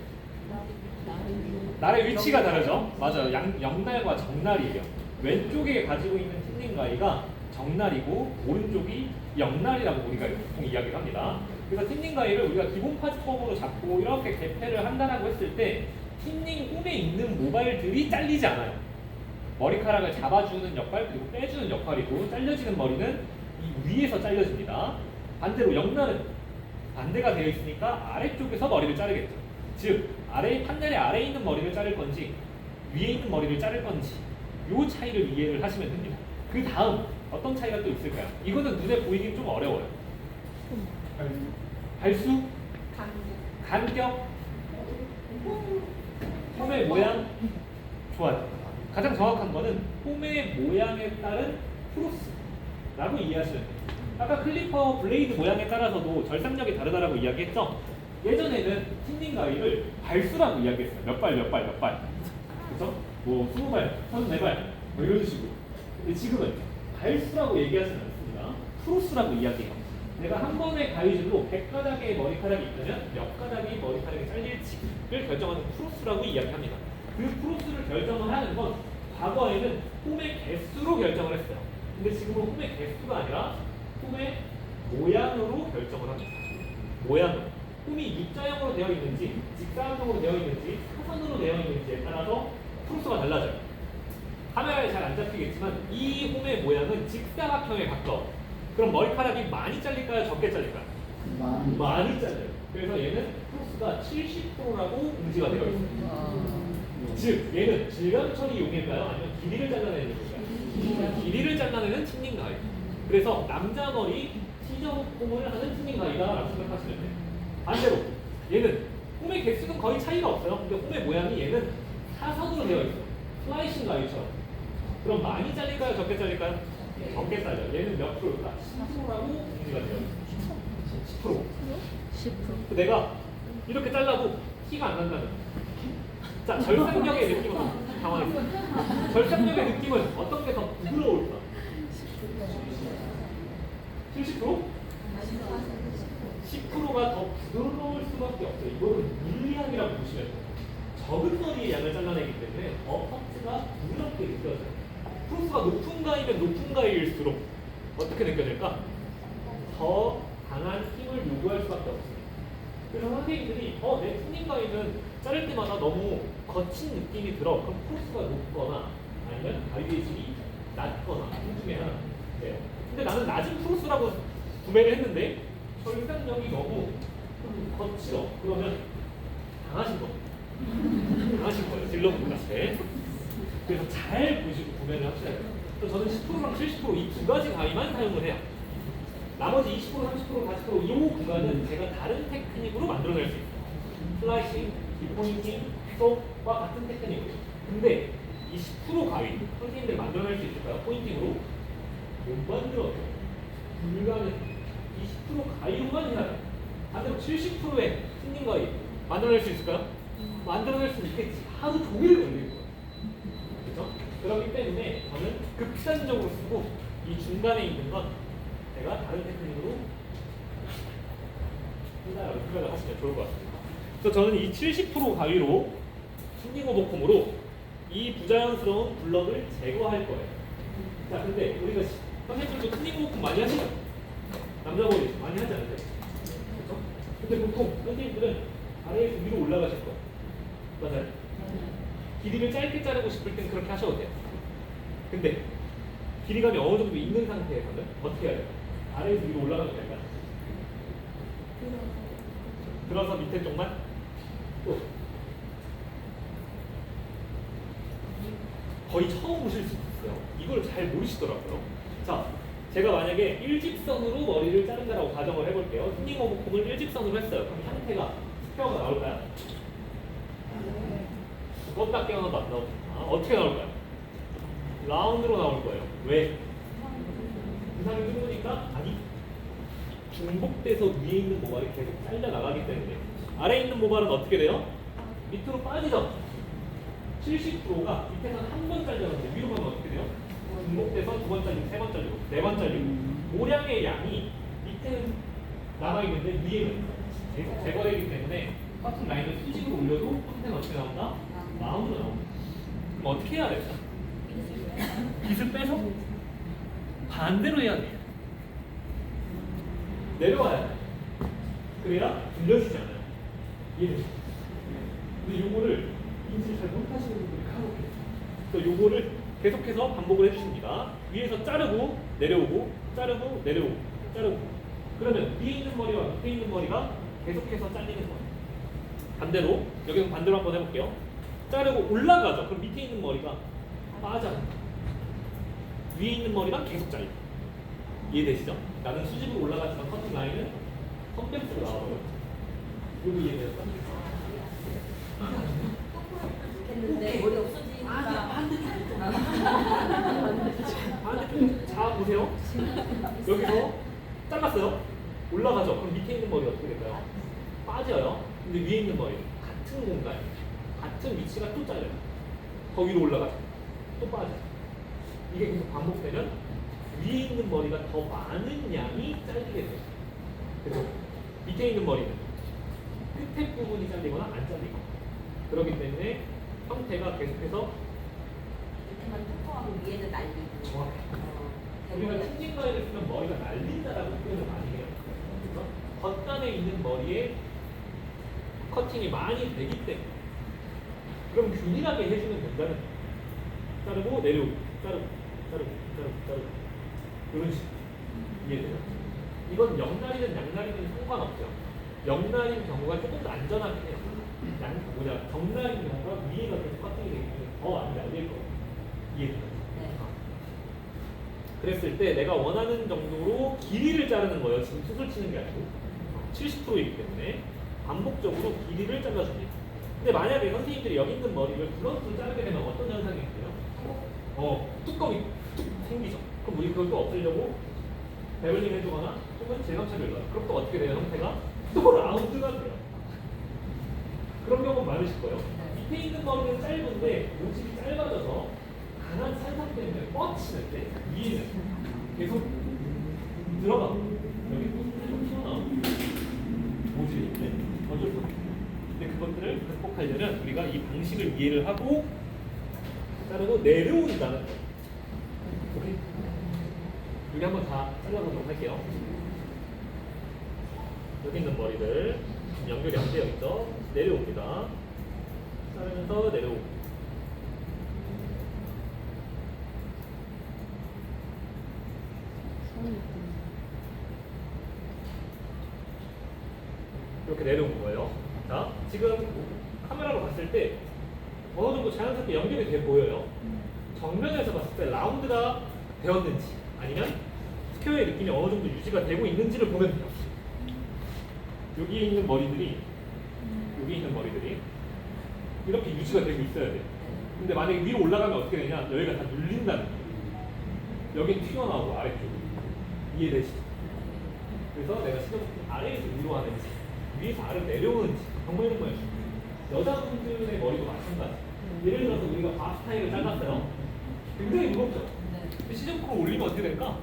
날의 위치가 다르죠? 맞아요. 옆날과 정날이에요. 왼쪽에 가지고 있는 틴닝 가위가 정날이고 오른쪽이 옆날이라고 우리가 보통 이야기를 합니다. 그래서 틴닝 가위를 우리가 기본 파스법으로 잡고 이렇게 개폐를 한다라고 했을 때 틴닝 홈에 있는 모발들이 잘리지 않아요. 머리카락을 잡아주는 역할 그리고 빼주는 역할이고 잘려지는 머리는 이 위에서 잘려집니다. 반대로 옆날은 반대가 되어 있으니까 아래쪽에서 머리를 자르겠죠. 즉 판넬의 아래에 있는 머리를 자를 건지 위에 있는 머리를 자를 건지 이 차이를 이해를 하시면 됩니다. 그 다음 어떤 차이가 또 있을까요? 이거는 눈에 보이긴 좀 어려워요. 발수? 간격? 홈의 모양? 좋아요. 가장 정확한 거는 홈의 모양에 따른 크로스. 라고 이해하시면 돼요. 아까 클리퍼 블레이드 모양에 따라서도 절삭력이 다르다라고 이야기했죠? 예전에는 틴닝 가위를 발수라고 이야기했어요. 몇 발. 그쵸? 뭐 20발, 34발 뭐 이런 식으로. 근데 지금은 발수라고 얘기하지는 않습니다. 프로스라고 이야기해요. 내가 한 번의 가위질로 100가닥의 머리카락이 있다면 몇 가닥의 머리카락이 잘릴지를 결정하는 프로스라고 이야기합니다. 그 프로스를 결정을 하는 건 과거에는 홈의 개수로 결정을 했어요. 근데 지금은 홈의 개수가 아니라 홈의 모양으로 결정을 합니다. 모양으로. 홈이 U자형으로 되어 있는지, 직사각형으로 되어 있는지, 사선으로 되어 있는지에 따라서 프로스가 달라져요. 카메라에 잘 안 잡히겠지만 이 홈의 모양은 직사각형에 가까워. 그럼 머리카락이 많이 잘릴까요? 적게 잘릴까요? 많이 잘려요. 그래서 얘는 프로스가 70%라고 공지가 되어 있어요. 즉 얘는 질감 처리용일까요? 아니면 길이를 잘라내는 용일까요? 길이를 잘라내는 틴닝 가위. 그래서 남자 머리 시저 홈을 하는 틴닝 가위다라고 생각하시면 돼요. 반대로 얘는 홈의 개수는 거의 차이가 없어요. 근데 홈의 모양이 얘는 사선으로 되어 있어요. 슬라이싱 가위처럼. 그럼 많이 잘릴까요? 적게 잘릴까요? 적게 잘려요. 얘는 몇 프로일까? 10%라고 공지가 되어 있어요. 10%. 내가 이렇게 잘라도 티가 안 난다는 거예요. 자, 절삭력의 느낌은 당황했어요. 절삭력의 느낌은 어떤 게 더 부드러울까? 70%? 10%가 더 부드러울 수밖에 없어요. 이거는 물리학이라고 보시면 돼요. 적은 머리의 양을 잘라내기 때문에 퍼트가 부드럽게 느껴져요. 프로스가 높은 가위면 높은 가위일수록 어떻게 느껴질까? 더 강한 힘을 요구할 수밖에 없습니다. 그래서 선생님들이 내 틴닝 가위는 자를 때마다 너무 거친 느낌이 들어. 그럼 프로스가 높거나 아니면 가위의 질이 낮거나 둘 중에 하나. 네. 근데 나는 낮은 프로스라고 구매를 했는데 절삭력이 너무 거칠어. 그러면 당하신 거예요. 당하신 거예요. 딜러분한테. 그래서 잘 보시고 구매를 하셔야 돼요. 그래서 저는 10%랑 70% 이 두 가지 가위만 사용을 해요. 나머지 20%, 30%, 40% 이 구간은 제가 다른 테크닉으로 만들어낼 수 있어요. 슬라이싱, 딥포인팅, 스톱과 같은 테크닉으로. 근데 이 10% 가위 선생님들 만들어낼 수 있을까요? 포인팅으로? 못 만들어요. 불가능. 이 10% 가위로만 해야 돼요. 반대로 70%의 틴닝 가위 만들어낼 수 있을까요? 만들어낼 수 있겠지. 하루 종일 걸릴 거예요. 그렇죠? 그렇기 때문에 저는 극단적으로 쓰고 이 중간에 있는 건 제가 다른 테크닉으로 한다라고 생각을 하시면 좋을 것 같습니다. 그래서 저는 이 70% 가위로 틴닝 오버콤으로 이 부자연스러운 블럭을 제거할 거예요. 자, 근데 우리가 선생님들도 틴닝 오버콤 많이 하시죠? 남자 머리 많이 하지 않으세요? 그렇죠? 근데 보통 선생님들은 아래에서 위로 올라가실 거예요. 맞아요? 길이를 짧게 자르고 싶을 땐 그렇게 하셔도 돼요. 근데 길이감이 어느 정도 있는 상태에서는 어떻게 해야 돼요? 아래에서 위로 올라가면 될까요? 들어서 밑에 쪽만 또 거의 처음 보실 수 있어요. 이걸 잘 모르시더라고요. 자, 제가 만약에 일직선으로 머리를 자른다라고 가정을 해볼게요. 틴닝 오버콤을 일직선으로 했어요. 그럼 형태가 스퀘어가 나올까요? 껐다 깨어나도 안 나옵니다. 어떻게 나올까요? 라운드로 나올 거예요. 왜? 이상을 뜯으니까 아니 중복돼서 위에 있는 모발이 계속 잘려 나가기 때문에 아래에 있는 모발은 어떻게 돼요? 밑으로 빠지죠. 70%가 밑에서는 한 번 잘렸는데 위로 가면 어떻게 돼요? 중복돼서 두 번 잘리고 세 번 잘리고 네 번 잘리고 모량의 양이 밑에는 남아있는데 위에는 계속 제거되기 때문에 커튼 라인을 수직으로 올려도 커튼은 어떻게 나온다? 라운드로 나온다. 그럼 어떻게 해야 될까? 빗을 빼서 반대로 해야 돼요. 내려와야 돼. 그래야 들려주지 않아요. 이해되죠? 근데 요거를 인지를 잘 못하시는 분들이 간혹해요. 그래서 요거를 계속해서 반복을 해주십니다. 위에서 자르고 내려오고 자르고 내려오고 자르고 그러면 위에 있는 머리와 밑에 있는 머리가 계속해서 잘리는 거예요. 반대로 여기서 반대로 한번 해볼게요. 자르고 올라가죠. 그럼 밑에 있는 머리가 빠져요. 위에 있는 머리가 계속 잘려. 이해되시죠? 나는 수직으로 올라가지만 커팅 라인은 컴백스로 나와요. 이거 이해돼요? 했는데 머리 없어지니까 반대쪽 자 보세요. 올라가죠. 그럼 밑에 있는 머리가 어떻게 될까요? 빠져요. 근데 위에 있는 머리 같은 공간, 같은 위치가 또 잘려요. 더 위로 올라가죠. 또 빠져요. 이게 계속 반복되면 위에 있는 머리가 더 많은 양이 잘리게 돼요. 그래서 밑에 있는 머리는 끝에 부분이 잘리거나 안 잘리고 그렇기 때문에 형태가 계속해서 밑에만 뚱뚱하고 위에는 날리고. 정확해요. 우리가 대머리. 틴징 가위를 쓰면 머리가 날린다라고 표현을 많이 해요. 그래서 겉단에 있는 머리에 커팅이 많이 되기 때문에 그럼 균일하게 해주면 된다는 거예요. 자르고 내려오고 자르고 자르고 자르고 자르고 이런 식으로 이해돼요? 이건 영날이든 양날이든 상관없죠. 영날인 경우가 조금 더 안전하긴 해요. 정날인 경우가 위에가 계속 커팅이 되기 때문에 더 안 날릴 거예요. 이해돼요? 네. 그랬을 때 내가 원하는 정도로 길이를 자르는 거예요. 지금 수술 치는 게 아니고 70%이기 때문에 반복적으로 길이를 잘라줍니다. 근데 만약에 선생님들이 여기 있는 머리를 브런트로 자르게 되면 어떤 현상이 있어요? 뚜껑이 툭 생기죠. 그럼 우리 그걸 또 없애려고 베블링 해주거나 혹은 질감차를 넣어요. 그럼 또 어떻게 돼요? 형태가 또 라운드가 돼요. 그런 경우는 많으실 거예요. 밑에 있는 머리는 짧은데 모질이 짧아져서 강한 산성 때문에 뻗치는 때 위에는 계속 들어가고 여기 또 튀어나오고 모질이 있는데 어쩔 수 없어요. 근데 그것들을 극복하려면 우리가 이 방식을 이해를 하고 자르고 내려온다는 거예요. 오케이? 여기 한번 다 잘라보도록 할게요. 여기 있는 머리들 지금 연결이 안 되어 있죠? 내려옵니다. 자르면서 내려오고 이렇게 내려온 거예요. 자, 지금 카메라로 봤을 때 어느 정도 자연스럽게 연결이 돼 보여요. 정면에서 봤을 때 라운드가 되었는지 아니면 스퀘어의 느낌이 어느 정도 유지가 되고 있는지를 보면 돼요. 여기에 있는 머리들이 이렇게 유지가 되고 있어야 돼요. 근데 만약에 위로 올라가면 어떻게 되냐? 여기가 다 눌린다는 거예요. 여긴 튀어나오고 아래쪽이. 이해되시죠? 그래서 내가 시도 아래에서 위로 하는지 위에서 아래로 내려오는지 정말 이런 거예요. 여자분들의 머리도 마찬가지. 예를 들어서 우리가 바 스타일을 잘랐어요. 굉장히 무겁죠? 근데 시즌코를 올리면 어떻게 될까?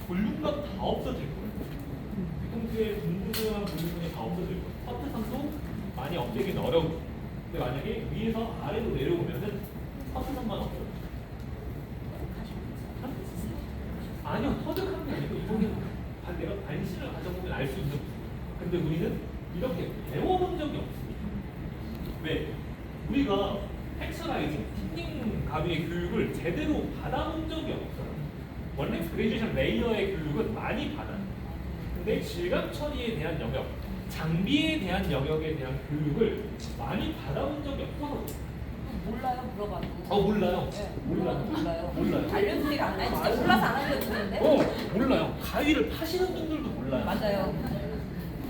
볼륨감 다 없어질 거예요. 뒤통수의 둥둥한 볼륨감이 다 없어질 거예요. 커트선도 많이 없애기는 어려우죠. 근데 만약에 위에서 아래로 내려오면은 커트선만 없어요. 아니요, 터득하는 게 아니고 이쪽에 내가 관심을 가져보면 알 수 있는 거예요. 근데 우리는 이렇게 배워본 적이 없습니다. 왜? 우리가 텍스처라이징, 틴닝 가위의 교육을 제대로 받아본 적이 없어요. 원래 그레이제이션 레이어의 교육은 많이 받아요. 근데 질감 처리에 대한 영역, 장비에 대한 영역에 대한 교육을 많이 받아본 적이 없어서 몰라요, 물어봐도. 몰라요. 네, 몰라요. 몰라요. 알려주지가 않나요? 진짜 몰라서 안 알려주는데? 몰라요. 가위를 파시는 분들도 몰라요. 맞아요.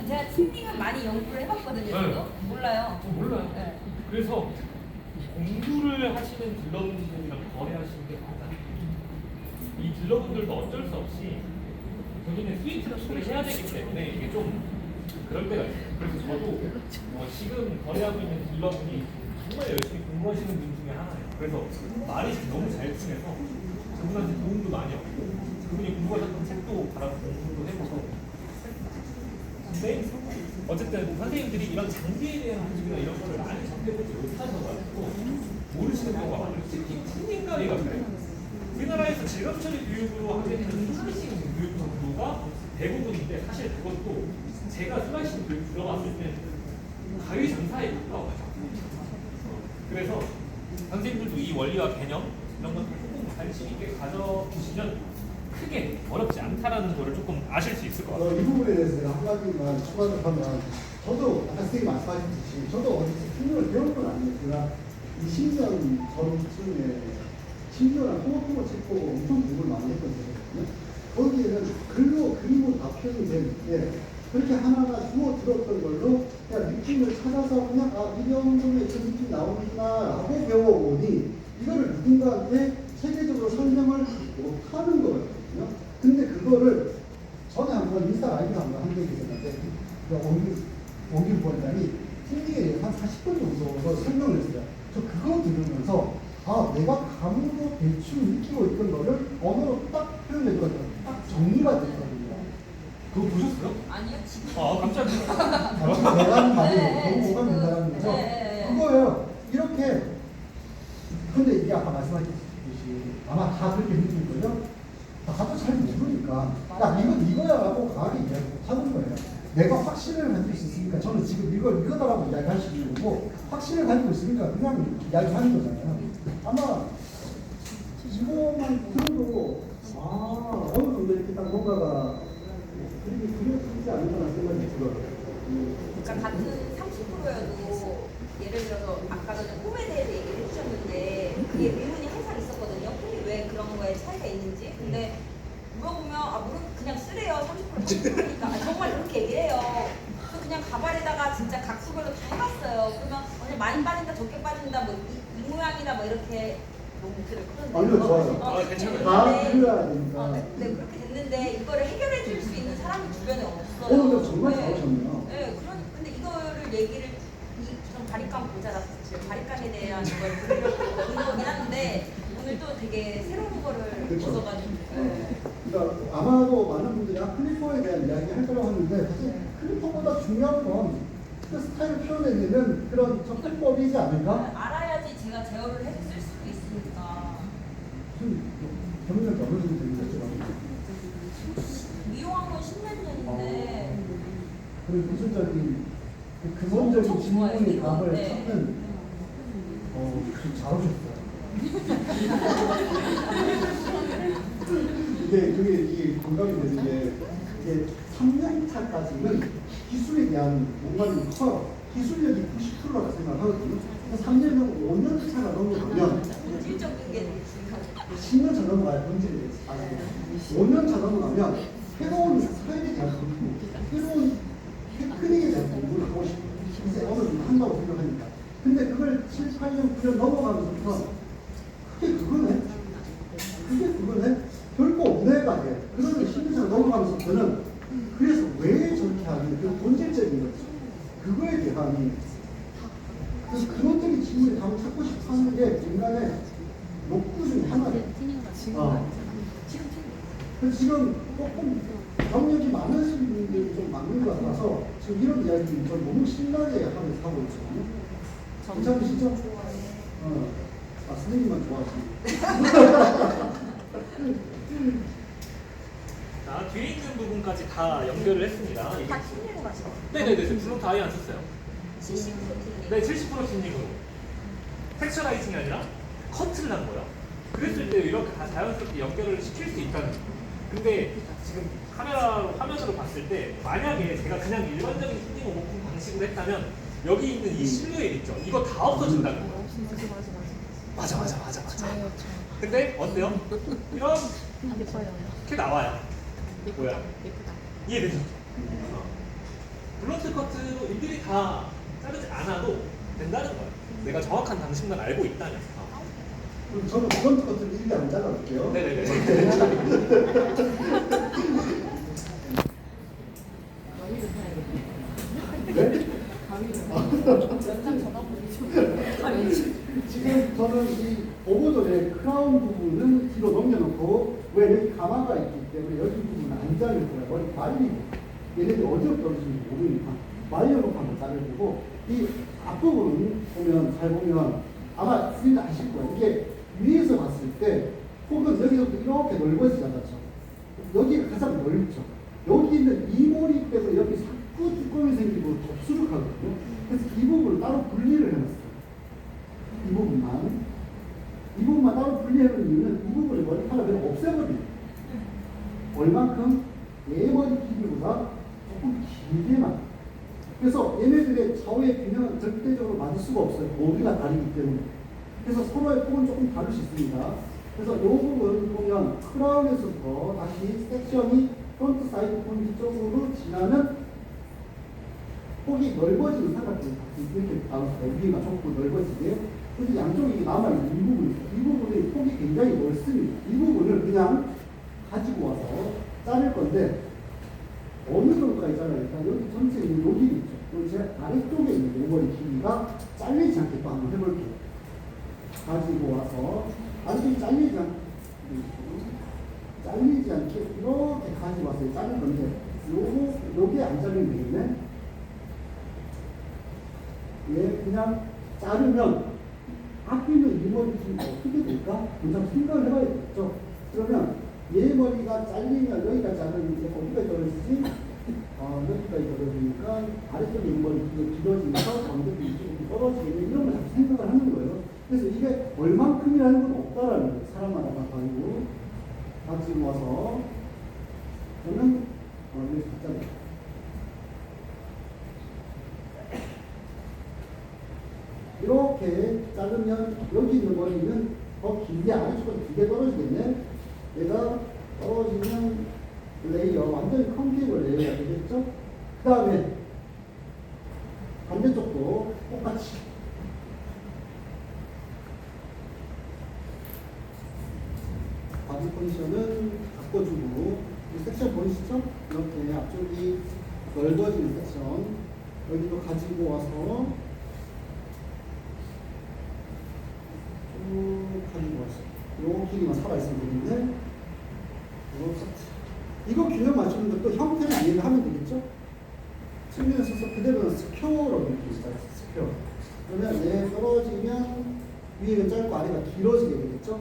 제가 틴닝은 많이 연구를 해봤거든요. 저도. 몰라요. 몰라요. 네. 그래서 공부를 하시는 딜러분들이랑 거래하시는 게 맞아요. 이 딜러분들도 어쩔 수 없이 본인의 수익 추출을 해야 되기 때문에 이게 좀 그럴 때가 있어요. 그래서 저도 지금 거래하고 있는 딜러분이 정말 열심히 공부하시는 분 중에 하나예요. 그래서 말이 너무 잘 통해서 그분한테 도움도 많이 얻고 그분이 공부하셨던 책도 받아서 공부도 해보고 근데 어쨌든 선생님들이 이런 장비에 대한 공부나 이런 거를 많이 접해보지 못하셔가지고 모르시는 경우가 많아요. 특히 틴닝 가위가 그래요. 우리나라에서 질감 처리 교육으로 하게 되는 슬라이싱 교육 정도가 대부분인데 사실 그것도 제가 슬라이싱 교육 들어갔을 때 가위 장사에 가까워요. 그래서 선생님들도 이 원리와 개념 이런 것들 조금 관심 있게 가져보시면 크게 어렵지 않다라는 거를 조금 아실 수 있을 것 같아요. 이 부분에 대해서 제가 한 가지만 추가를 하면 저도 아까 선생님 말씀하셨듯이 저도 어디서 틴닝을 배운 건 아니에요. 제가 20년 전쯤에 심지어는 통합통합 책 보고 엄청 공부를 많이 했던 거거든요. 거기에는 글로 그림으로 다 표현이 되는데 그렇게 하나하나 주워 들었던 걸로 그냥 느낌을 찾아서 그냥 이 정도의 이런 느낌이 나오는구나 하고 배워오니 이거를 누군가한테 세계적으로 설명을 못하는 거거든요. 근데 그거를 전에 한번 한번 인스타 라이브 한번 한 적이 있었는데 원길 부원장이 TV에 한 40분 정도 설명을 했어요. 저 그거 들으면서 내가 감으로 대충 느끼고 있던 거를 언어로 딱 표현했거든요. 딱 정리가 됐거든요. 그거 보셨어요? 아니요 지금. 깜짝이야. 내가 하는 말이 네, 너무 지금. 공감이 된다는 거죠. 네. 그거예요. 이렇게 근데 이게 아까 말씀하셨듯이 아마 다 그렇게 느낄 거예요. 다도 잘 모르니까 야 이건 이거야라고 강하게 이야기 못하는 거예요. 내가 확신을 가지고 있으니까 저는 지금 이거다라고 이야기할 수 있는 거고 확신을 가지고 있으니까 그냥 이야기하는 거잖아요. 아마 이거만 들어도 어느 정도 이렇게 딱 뭔가가 그려지지 않을까 생각이 들어요. 그러니까 같은 30%여도 예를 들어서 아까 전에 꿈에 대해서 얘기를 해주셨는데 그게 의문이 항상 있었거든요. 꿈이 왜 그런 거에 차이가 있는지. 근데 물어보면 그냥 쓰래요. 30% 30%니까 정말 그렇게 얘기해요. 저 그냥 가발에다가 진짜 각수별로 다 해봤어요. 그러면 그냥 많이 빠진다, 적게 빠진다, 뭐 이 모양이다, 뭐 이렇게 너무 목소리를 아니요, 좋아요. 괜찮아요. 다 그려야 되니까. 네, 그렇게 됐는데 이거를 해결해 줄 수 있는 사람이 주변에 없어요. 근데 정말 잘하셨네요. 네, 근데 이거를 얘기를 좀 바리깡 보자라서 지금 바리깡에 대한 걸 들으려고 온 거긴 한데 오늘 또 되게 새로운 거를 그렇죠. 얻어가지고. 네. 그러니까 아마도 많은 분들이 클리퍼에 대한 이야기 할 거라고 하는데 사실 클리퍼보다 중요한 건 그 스타일을 표현해내는 그런 접근법이지 않을까? 알아야지 제가 제어를 해서 쓸 수도 있으니까. 경력이 어느 정도 되는 거죠? 미용한 건 10몇 년인데 그리고 기술적인 근본적인 엄청 질문의 좋아요. 답을 네. 찾는 잘하셨어요. 이게 공감이 되는 게 이게 3년차까지는 기술에 대한 공간이 커요. 기술력이 90%라고 생각하거든요. 3년이면 5년 차가 넘어가면 본질적인 게 되게 중요하죠. 10년 차 넘어가야 본질이 되지. 5년 차 넘어가면 새로운 스타일에 대한 공부, 새로운 테크닉에 대한 공부를 하고 싶어요. 이제 어느 정도 한다고 생각하니까. 근데 그걸 7, 8년, 9년 넘어가면서부터 그게 그거네? 결코 은혜가 돼. 그러면 10년 차 넘어가면서부터는 그래서 왜 저렇게 하는지 그 본질적인 거죠. 그거에 대한 그래서 근원적인 질문에 답을 찾고 싶어 하는 게 인간의 욕구 중에 하나예요. 그래서 지금 조금 경력이 많으신 분들이 좀 많은 것 같아서 지금 이런 이야기 좀 너무 신나게 하면서 하고 있거든요. 괜찮으시죠? 선생님만 좋아하시네. 자, 뒤에 있는 부분까지 다 연결을 했습니다. 다 팀링을 하시고. 네네네. 블록 다 아예 안 썼어요. 70% 팀링. 네, 70% 팀링으로. 텍스처라이징이 아니라 커트를 한 거예요. 그랬을 때 이렇게 다 자연스럽게 연결을 시킬 수 있다는 거예요. 근데 지금 화면으로 봤을 때 만약에 제가 그냥 일반적인 팀링 오픈 방식으로 했다면 여기 있는 이 실루엣 있죠? 이거 다 없어진다는 거예요. 맞아. 근데 어때요? 이렇게 나와요. 뭐야? 이해되죠? 블런트 커트로 일일이 다 자르지 않아도 된다는 거예요. 내가 정확한 방식만 알고 있다면. 그럼 저는 그런 것들을 일일이 안 잘라볼게요. 네네네. 네? 지금 저는 이 오버돌의 크라운 부분은 뒤로 넘겨놓고 왜 여기 가마가 있기 때문에 여기 부분은 안 자를 거예요. 머리 말리고 얘네들이 어디로 떨어지는지 모르니까 말려놓고 한번 자르고 이 앞부분 잘 보면 아마 선생님도 아실 거예요. 이게 위에서 봤을 때 혹은 여기서부터 이렇게 넓어지지 않았죠. 여기가 가장 넓죠. 여기 있는 이 머리 빼고 이렇게 자꾸 뚜껑이 생기고 접수룩하거든요. 그래서 이 부분을 따로 분리를 해놨어요. 이 부분만 따로 분리해놓은 이유는 이 부분의 머리카락을 없애버려요. 얼만큼? 얘 머리 길이보다 조금 길게만. 그래서 얘네들의 좌우의 균형은 절대적으로 맞을 수가 없어요. 모두가 다르기 때문에. 그래서 서로의 폭은 조금 다를 수 있습니다. 그래서 이 부분 보면 크라운에서부터 다시 섹션이 프론트 사이드 포인트 쪽으로 지나는 폭이 넓어지는 삼각형이 이렇게 나왔어요. 위가 좁고 넓어지게. 그래서 양쪽이 남아있는 이 부분이 있어요. 이 부분의 폭이 굉장히 넓습니다. 이 부분을 그냥 가지고 와서 자를 건데 잘라니까 여기 전체 있는 여기 있죠. 그리고 제 아래쪽에 있는 요머리 길이가 잘리지 않게 또 한번 해볼게요. 가지고 와서 아래쪽이 잘리지 않게 이렇게 가지고 왔어요. 자른 건데 요게 안 잘리면 되겠네. 예, 그냥 자르면 앞에 있는 이 머리 길이가 어떻게 될까? 먼저 생각을 해봐야겠죠. 그러면 얘 머리가 잘리면 여기가 자르는데 어디가 떨어지지? 여기까지 떨어지니까 아래쪽에 이 머리 길어지면서 가운데 조금 떨어지겠네. 이런 걸 자꾸 생각을 하는 거예요. 그래서 이게 얼만큼이라는 건 없다라는 거예요. 사람마다 다 다르고. 가지고 와서 저는 여기 갖다 이렇게 자르면 여기 있는 머리는 더 길게 아래쪽으로 길게 떨어지겠네. 얘가 떨어지면 레이어 완전히 컨케이브 레이어가 되겠죠. 그 다음에 반대쪽도 똑같이 바디 포지션은 바꿔주고 이 섹션 보이시죠? 이렇게 앞쪽이 넓어지는 섹션 여기도 가지고 와서 쭉 가지고 왔어요. 요 길이만 살아있으면 되는데 이거 균형 맞추는 것도 형태를 이해를 하면 되겠죠? 측면에 서서 그대로는 스퀘어로 느끼시죠. 스퀘어. 그러면 얘 떨어지면 위에는 짧고 아래가 길어지게 되겠죠?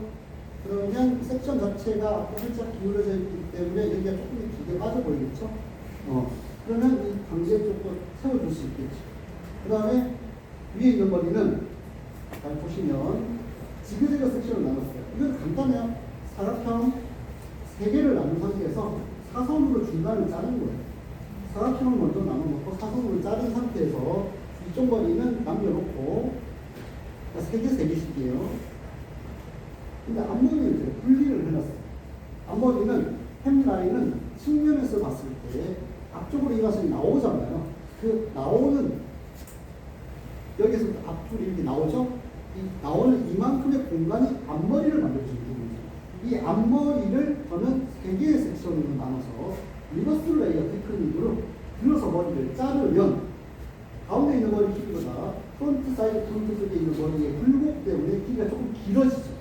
그러면 섹션 자체가 앞으로 살짝 기울어져 있기 때문에 여기가 조금 길게 빠져 보이겠죠? 그러면 이 관계쪽도 세워줄 수 있겠죠. 그 다음에 위에 있는 머리는 잘 보시면 지그재그 섹션을 나눴어요. 이건 간단해요. 사각형 3개를 나눈 상태에서 사선으로 중간을 자른 거예요. 사각형을 먼저 나눠놓고 사선으로 자른 상태에서 이쪽 머리는 남겨놓고 3개, 3개씩이에요. 근데 앞머리는 이제 분리를 해놨어요. 앞머리는 햄라인은 측면에서 봤을 때 앞쪽으로 이 가슴이 나오잖아요. 그 나오는 여기서 앞쪽이 이렇게 나오죠? 이 나오는 이만큼의 공간이 앞머리를 만들어주는 부분이죠. 이 앞머리를 저는 3개의 섹션으로 나눠서 리버스 레이어 테크닉으로 들어서 머리를 자르면 가운데 있는 머리 길이보다 프론트 사이드 프론트 쪽에 있는 머리의 굴곡 때문에 길이가 조금 길어지죠.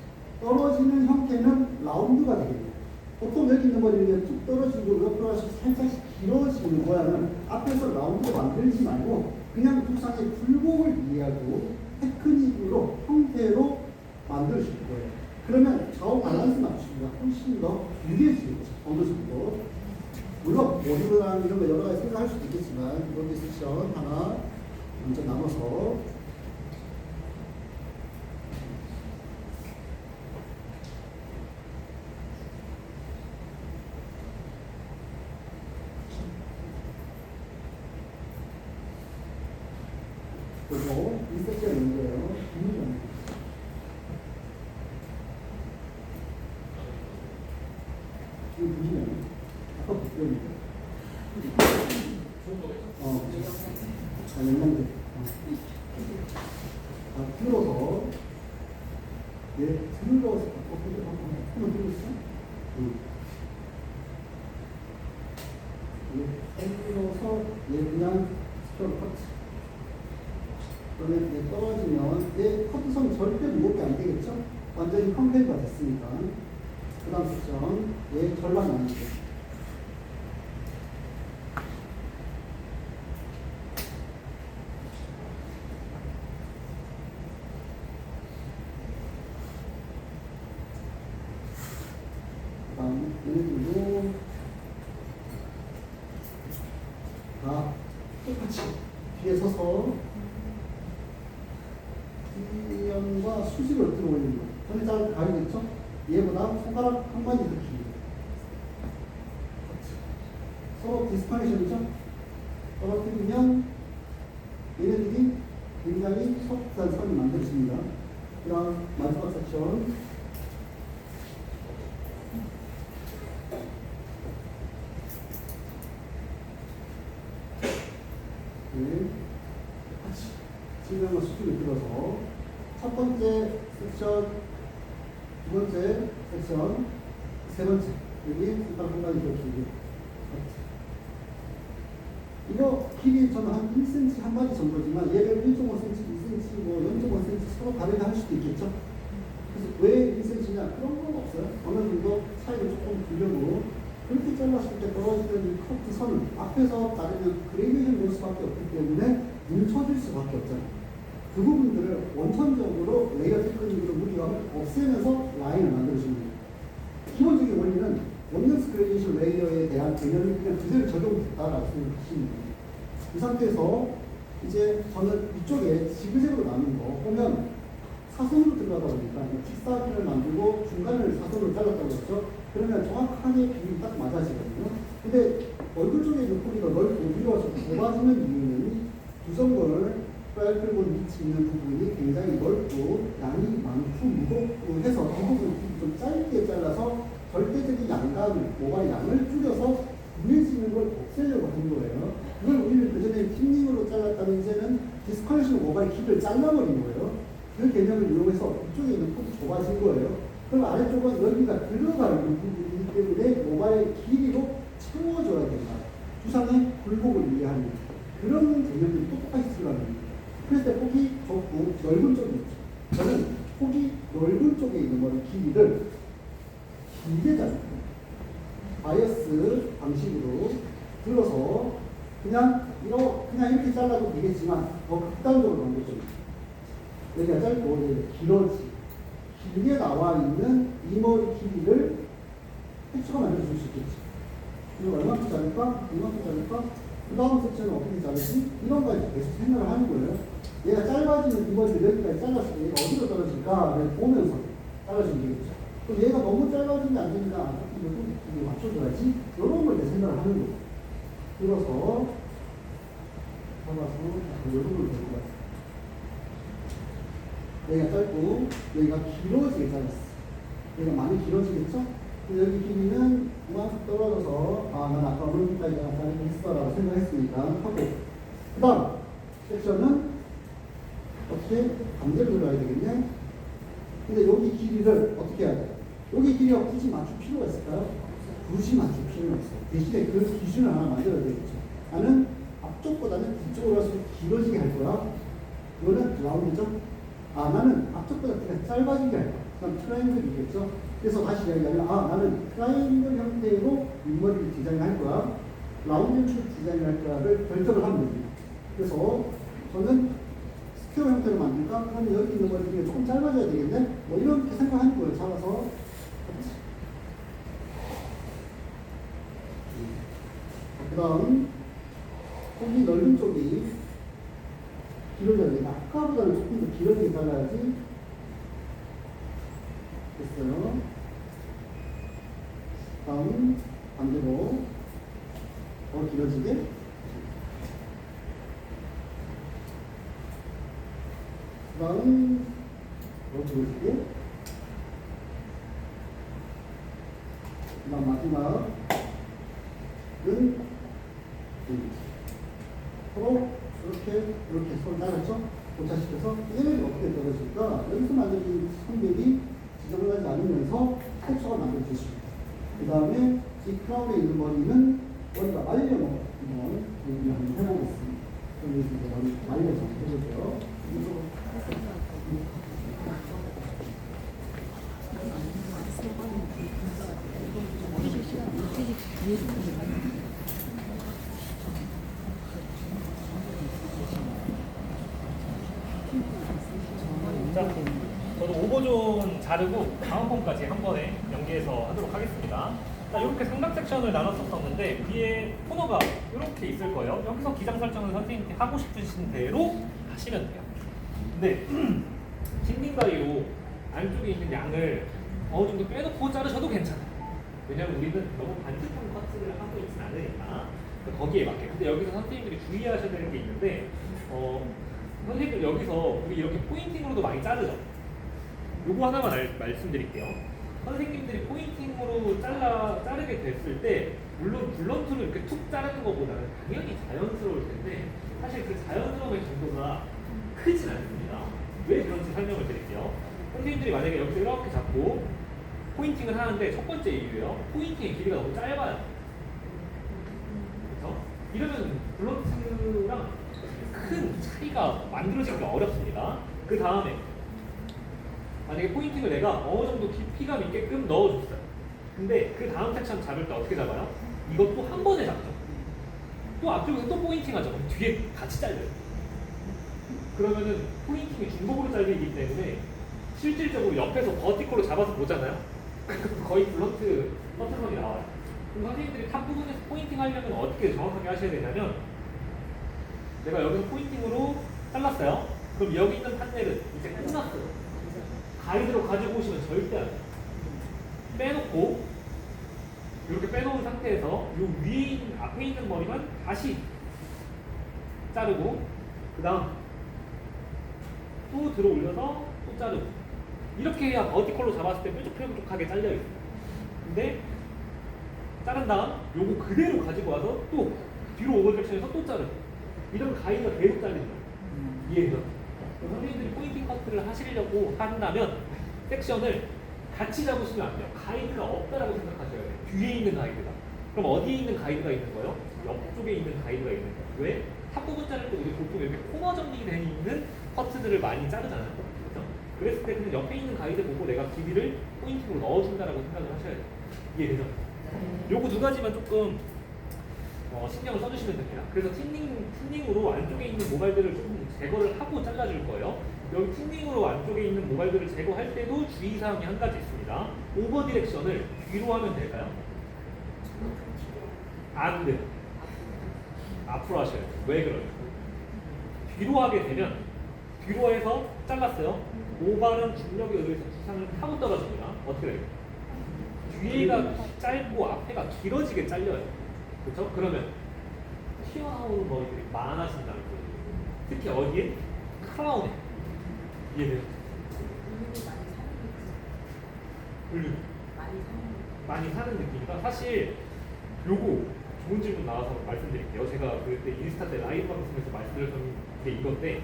떨어지는 형태는 라운드가 되겠네요. 보통 여기 있는 머리는 쭉 떨어지고 옆으로 가서 살짝씩 길어지는 모양은 앞에서 라운드로 만들지 말고 그냥 두상의 굴곡을 이해하고 테크닉으로 형태로 만드실 거예요. 그러면 좌우 밸런스 맞추기가 훨씬 더 유리해지겠죠. 어느 정도. 물론 모듈이랑 이런 거 여러 가지 생각할 수도 있겠지만 이렇게 섹션 하나 먼저 나눠서 그리고 이 섹션 있는 거예요. 이거 보시면 아까 보시면 연망대 들어서 들어서 한번 들어주세요. 들어서 그냥 스트로크 커트. 그러면 얘 떨어지면 얘 커트선이 절대 무겁게 안 되겠죠? 완전히 컴페이가 됐으니까. 그 다음 섹션 얘 절반 나누죠. 그 다음 얘네들도 다 똑같이 뒤에 서서 D연과 수직을 들어올리는 거예요. 전에 잘 가리겠죠? 얘보다 손가락 한 마디 더 길게. 서로 디스커네션이죠? 떨어뜨리면 얘네들이 굉장히 소프트한 선이 만들어집니다. 그다음 마지막 섹션. 같이 질량과 수직을 들어서 첫 번째 섹션, 두 번째 섹션, 세 번째 여기 손가락 한 가지 더 길게 이거 길이 저는 한 1cm 한 마디 정도지만 얘를 1.5cm, 2cm, 뭐 0.5cm 서로 다르게 할 수도 있겠죠. 그래서 왜 1cm냐 그런 건 없어요. 어느 정도 차이를 조금 두려고 그렇게 잘랐을 때 떨어지는 이 커트 선은 앞에서 자르면 그레이데이션 될 수밖에 없기 때문에 뭉쳐질 수밖에 없잖아요. 그 부분들을 원천적으로 레이어 테크닉으로 무리감을 없애면서 라인을 만들어주는 거예요. 기본적인 원리는 원격스 그레이데이션 레이어에 대한 개념이 그냥 그대로 적용됐다라고 생각하시면 돼요. 이 상태에서 이제 저는 이쪽에 지그재그로 나눈 거 보면 사선으로 들어가다 보니까 킥사기를 만들고 중간을 사선으로 잘랐다고 했죠. 그러면 정확하게 비율이 딱 맞아지거든요. 근데 얼굴 쪽에 있는 뿌리가 넓고 위로 와서 좁아지는 이유는 구성권을 빨끌고 위치 있는 부분이 굉장히 넓고 양이 많고 무겁고 해서 이 부분을 좀 짧게 잘라서 절대적인 양감을, 모발 양을 줄여서 무해지는 걸 없애려고 한 거예요. 그걸 우리는 그전에 틴닝으로 잘랐다면 이제는 디스컬레이션 모발 길을 잘라버린 거예요. 그 개념을 이용해서 이쪽에 있는 폭이 좁아진 거예요. 그럼 아래쪽은 여기가 들어가는 부분이기 때문에 모발의 길이로 채워줘야 된다. 두상의 굴곡을 이해하는 그런 개념들이 똑똑하게 들어가는 거예요. 그럴 때 폭이 좁고 넓은 쪽이 있죠. 저는 폭이 넓은 쪽에 있는 머리 길이를 길게 잡고 바이어스 방식으로 들어서 그냥 이렇게 잘라도 되겠지만 더 극단적으로 가는 거죠. 여기가 짧고 여기가 길어지 길게 나와 있는 이 머리 길이를 텍스처가 만들어줄 수 있겠지. 이거 얼마큼 자를까? 이만큼 자를까? 그 다음 섹션은 어떻게 자르지? 이런 거 계속 생각을 하는 거예요. 얘가 짧아지는 이 머리를 여기까지 잘랐을 때 얘가 어디로 떨어질까를 보면서 잘라주면 되겠죠. 그럼 얘가 너무 짧아지면 안 되니까 이거 맞춰줘야지. 이런 걸 생각을 하는 거예요. 들어서 잡아서 이런 걸 볼 것 같아요. 여기가 짧고 여기가 길어지게 잘랐어. 여기가 많이 길어지겠죠? 여기 길이는 그만큼 떨어져서 난 아까 어느 정도까지 자르긴 했어라고 생각했으니까 하고 그 다음 섹션은 어떻게 반대로 들어가야 되겠네? 근데 여기 길이를 어떻게 해야 돼? 여기 길이가 굳이 맞출 필요가 있을까요? 굳이 맞출 필요가 있어요. 대신에 그 기준을 하나 만들어야 되겠죠. 나는 앞쪽보다는 뒤쪽으로 가서 길어지게 할 거야. 이거는 라운드죠? 나는 앞쪽보다 그냥 짧아지게 할 거야. 그럼 트라이앵글이겠죠? 그래서 다시 이야기하면 나는 트라이앵글 형태로 윗머리를 디자인할 거야. 라운드 형태로 디자인할 거야를 결정을 하면 됩니다. 그래서 저는 스퀘어 형태로 만들까? 그러면 여기 있는 머리 중에 조금 짧아져야 되겠네? 뭐 이렇게 생각하는 거예요. 잡아서. 그 다음 폭이 넓은 쪽이 길어져야 돼. 아까보다는 조금 더 길어지게 잘라야지. 됐어요. 다음 반대로 더 길어지게. 그 다음 더 길어지게. 그 다음 마지막은 서로 이렇게 손 잘랐죠? 고착시켜서 얘는 어떻게 떨어질까? 여기서 만들어진 성별이 지정을 하지 않으면서 텍스처가 만들어지십니다. 그 다음에 이 크라운에 있는 머리는 머리가 말려놓은 걸 한번 해보겠습니다. 그럼 이제 머리 말려서 해보죠. 자, 저도 오버존 자르고 다음 폼까지 한 번에 연계해서 하도록 하겠습니다. 자, 이렇게 삼각 섹션을 나눴었는데 위에 코너가 이렇게 있을 거예요. 여기서 기장 설정은 선생님께 하고 싶으신 대로 하시면 돼요. 근데 틴닝 가위로 안쪽에 있는 양을 어느 정도 빼놓고 자르셔도 괜찮아요. 왜냐면 우리는 너무 반듯한 커트를 하고 있진 않으니까 거기에 맞게. 근데 여기서 선생님들이 주의하셔야 되는 게 있는데 선생님들 여기서 우리 이렇게 포인팅으로도 많이 자르죠. 요거 하나만 말씀드릴게요. 선생님들이 포인팅으로 자르게 됐을 때 물론 블런트로 이렇게 툭 자르는 것보다는 당연히 자연스러울 텐데 사실 그 자연스러움의 정도가 크진 않습니다. 왜 그런지 설명을 드릴게요. 선생님들이 만약에 여기서 이렇게 잡고 포인팅을 하는데 첫 번째 이유예요. 포인팅의 길이가 너무 짧아요. 그렇죠? 이러면 블런트랑 큰 차이가 만들어지기가 어렵습니다. 그 다음에 만약에 포인팅을 내가 어느 정도 깊이감 있게끔 넣어줬어요. 근데 그 다음 섹션 잡을 때 어떻게 잡아요? 이것도 한 번에 잡죠. 또 앞쪽에서 또 포인팅하죠. 그럼 뒤에 같이 잘려요. 그러면은 포인팅이 중복으로 잘리기 때문에 실질적으로 옆에서 버티컬로 잡아서 보잖아요. 거의 블런트 퍼트런이 나와요. 그럼 선생님들이 탑 부분에서 포인팅 하려면 어떻게 정확하게 하셔야 되냐면 내가 여기서 포인팅으로 잘랐어요. 그럼 여기 있는 판넬은 이제 끝났어요. 가이드로 가지고 오시면 절대 안 돼요. 빼놓고 이렇게 빼놓은 상태에서 요 위에 있는 앞에 있는 머리만 다시 자르고 그 다음 또 들어 올려서 또 자르고 이렇게 해야 버티컬로 잡았을 때 뾰족뾰족하게 잘려있어요. 근데 자른 다음 요거 그대로 가지고 와서 또 뒤로 오버섹션에서 또 자르고 이런 가위가 계속 잘린다. 이해해요? 선생님들이 포인팅 커트를 하시려고 한다면 섹션을 같이 잡으시면 안 돼요. 가이드가 없다라고 생각하셔야 돼요. 뒤에 있는 가이드가. 그럼 어디에 있는 가이드가 있는 거예요? 옆쪽에 있는 가이드가 있는 거예요. 왜? 탑 부분 자를 때 우리 보통 이렇게 코너 정리되어 있는 커트들을 많이 자르잖아요. 그렇죠? 그랬을 때 그냥 옆에 있는 가이드 보고 내가 길이를 포인팅으로 넣어준다라고 생각을 하셔야 돼요. 이해되죠? 요거 두 가지만 조금 신경을 써주시면 됩니다. 그래서 틴닝으로 안쪽에 있는 모발들을 조금 제거를 하고 잘라줄 거예요. 여기 틴닝으로 안쪽에 있는 모발들을 제거할 때도 주의사항이 한 가지 있습니다. 오버 디렉션을 뒤로 하면 될까요? 안 돼요. 앞으로 하셔야 돼요. 왜 그래요? 뒤로 하게 되면 뒤로 해서 잘랐어요. 모발은 중력에 의해서 부상을 타고 떨어집니다. 어떻게 돼요? 뒤에가 짧고 앞에가 길어지게 잘려요. 그렇죠? 그러면 튀어나오는 머리들이 많아진다는 거예요. 특히 어디에? 크라운에. 이해돼요? 볼륨 많이 사는 느낌이다. 사실 요거 좋은 질문 나와서 말씀드릴게요. 제가 그때 인스타 때 라이브 방송에서 말씀드렸던 게 이건데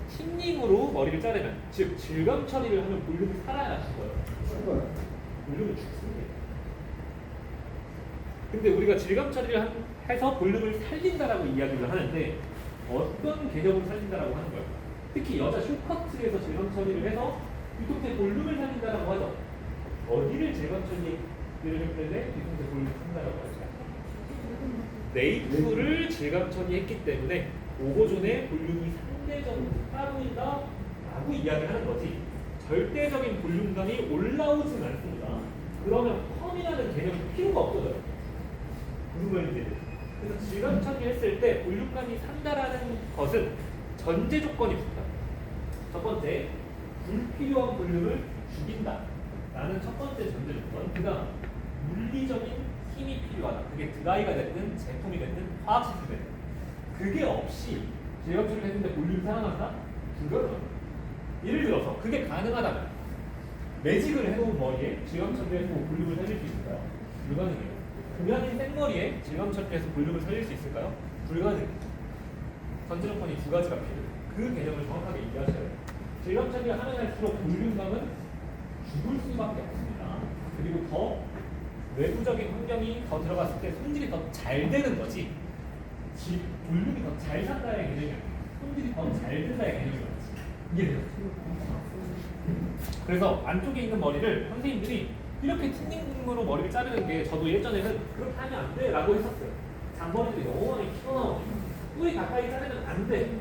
틴닝으로 머리를 자르면 즉 질감 처리를 하면 볼륨이 살아야 죽어요. 죽어요. 볼륨은 죽습니다. 근데 우리가 질감 처리를 해서 볼륨을 살린다라고 이야기를 하는데 어떤 개념으로 살린다라고 하는 거예요? 특히 여자 숏커트에서 질감 처리를 해서 뒤통수의 볼륨을 살린다라고 하죠. 어디를 질감 처리를 했을 때 뒤통수의 볼륨을 살린다라고 하죠? 네이프를 질감 처리했기 때문에 오버존의 볼륨이 상대적으로 따로이다라고 이야기하는 거지 절대적인 볼륨감이 올라오진 않습니다. 그러면 펌이라는 개념이 필요가 없어져요. 무슨 말인지. 그래서 질감 처리했을 때 볼륨감이 산다라는 것은 전제 조건이 있습니다. 첫 번째, 불필요한 볼륨을 죽인다 라는 첫 번째 전제 조건. 그 다음, 물리적인 힘이 필요하다. 그게 드라이가 됐든 제품이 됐든 화학시설이 됐든 그게 없이 질감 처리를 했는데 볼륨이 살아난다? 불가능합니다. 예를 들어서 그게 가능하다면 매직을 해놓은 머리에 질감 처리해서 볼륨을 살릴 수 있을까요? 불가능해요. 금연인 생머리에 질감 처리해서 볼륨을 살릴 수 있을까요? 불가능해요. 전제 조건이 두 가지가 필요해요. 그 개념을 정확하게 이해하셔야 돼요. 질감 처리를 하면 할수록 볼륨감은 죽을 수밖에 없습니다. 그리고 더 외부적인 환경이 더 들어갔을 때 손질이 더 잘 되는 거지 볼륨이 더 잘 산다의 개념이 손질이 더 잘 된다의 개념이 맞지. 이해돼요? 그래서 안쪽에 있는 머리를 선생님들이 이렇게 틴닝으로 머리를 자르는 게 저도 예전에는 그렇게 하면 안 돼 라고 했었어요. 잔머리들이 너무 많이 튀어나오니까 뿌리 가까이 자르면 안 돼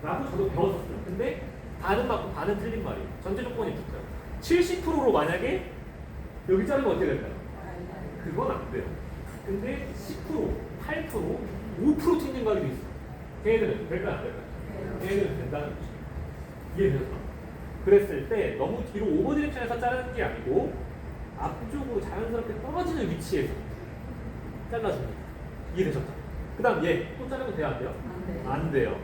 라고 저도 배웠었어요. 근데 반은 맞고 반은 틀린 말이에요. 전제 조건이 붙어요. 70%로 만약에 여기 자르면 어떻게 될까요? 그건 안 돼요. 근데 10%, 8%, 5% 튕긴 가게도 있어. 걔네들은 될까요? 안 될까요? 걔네들은 된다는 거죠. 이해되셨어? 그랬을 때 너무 뒤로 오버 디렉션에서 자르는 게 아니고 앞쪽으로 자연스럽게 떨어지는 위치에서 잘라줍니다. 이해되셨죠? 그 다음 얘 또 자르면 돼요? 안 돼요? 안 돼요.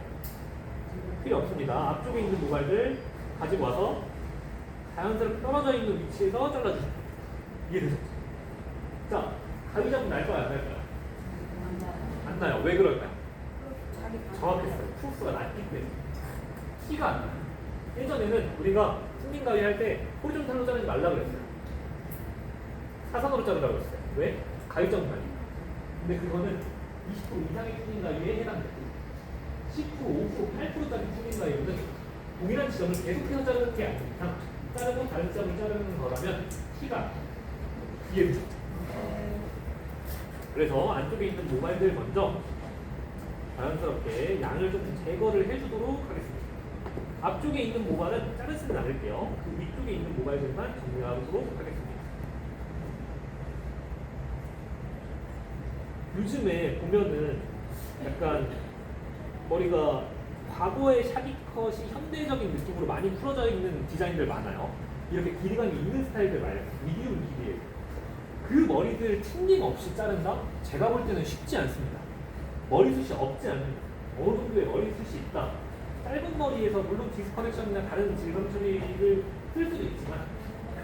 필요 없습니다. 앞쪽에 있는 모발들 가지고 와서 자연스럽게 떨어져 있는 위치에서 잘라주십니다. 이해되셨죠? 자, 가위 잡으면 날까요? 안 날까요? 안 나요. 왜 그럴까요? 정확했어요. 프로스가 낮기 때문에. 티가 안 나요. 예전에는 우리가 틴닝 가위 할 때 호리존탈로 자르지 말라 그랬어요. 사선으로 자르라고 했어요. 왜? 가위 잡으면 안 돼요. 근데 그거는 20% 이상의 튜닝 가위에 해당되고 10%, 5%, 8%짜리 튜닝 가위로는 동일한 지점을 계속해서 자르는 게 아닌 이상 자르고 다른 지점을 자르는 거라면 T가 이해되죠? 그래서 안쪽에 있는 모발들 먼저 자연스럽게 양을 좀 제거를 해주도록 하겠습니다. 앞쪽에 있는 모발은 자르지는 않을게요. 그 위쪽에 있는 모발들만 정리하도록 하겠습니다. 요즘에 보면은 약간 머리가 과거의 샤기컷이 현대적인 느낌으로 많이 풀어져 있는 디자인들 많아요. 이렇게 길이감이 있는 스타일들 말고 미디움 길이에요. 그 머리들 틴닝 없이 자른다? 제가 볼 때는 쉽지 않습니다. 머리숱이 없지 않습니다. 어느 정도의 머리숱이 있다. 짧은 머리에서 물론 디스커넥션이나 다른 질감 처리를 쓸 수도 있지만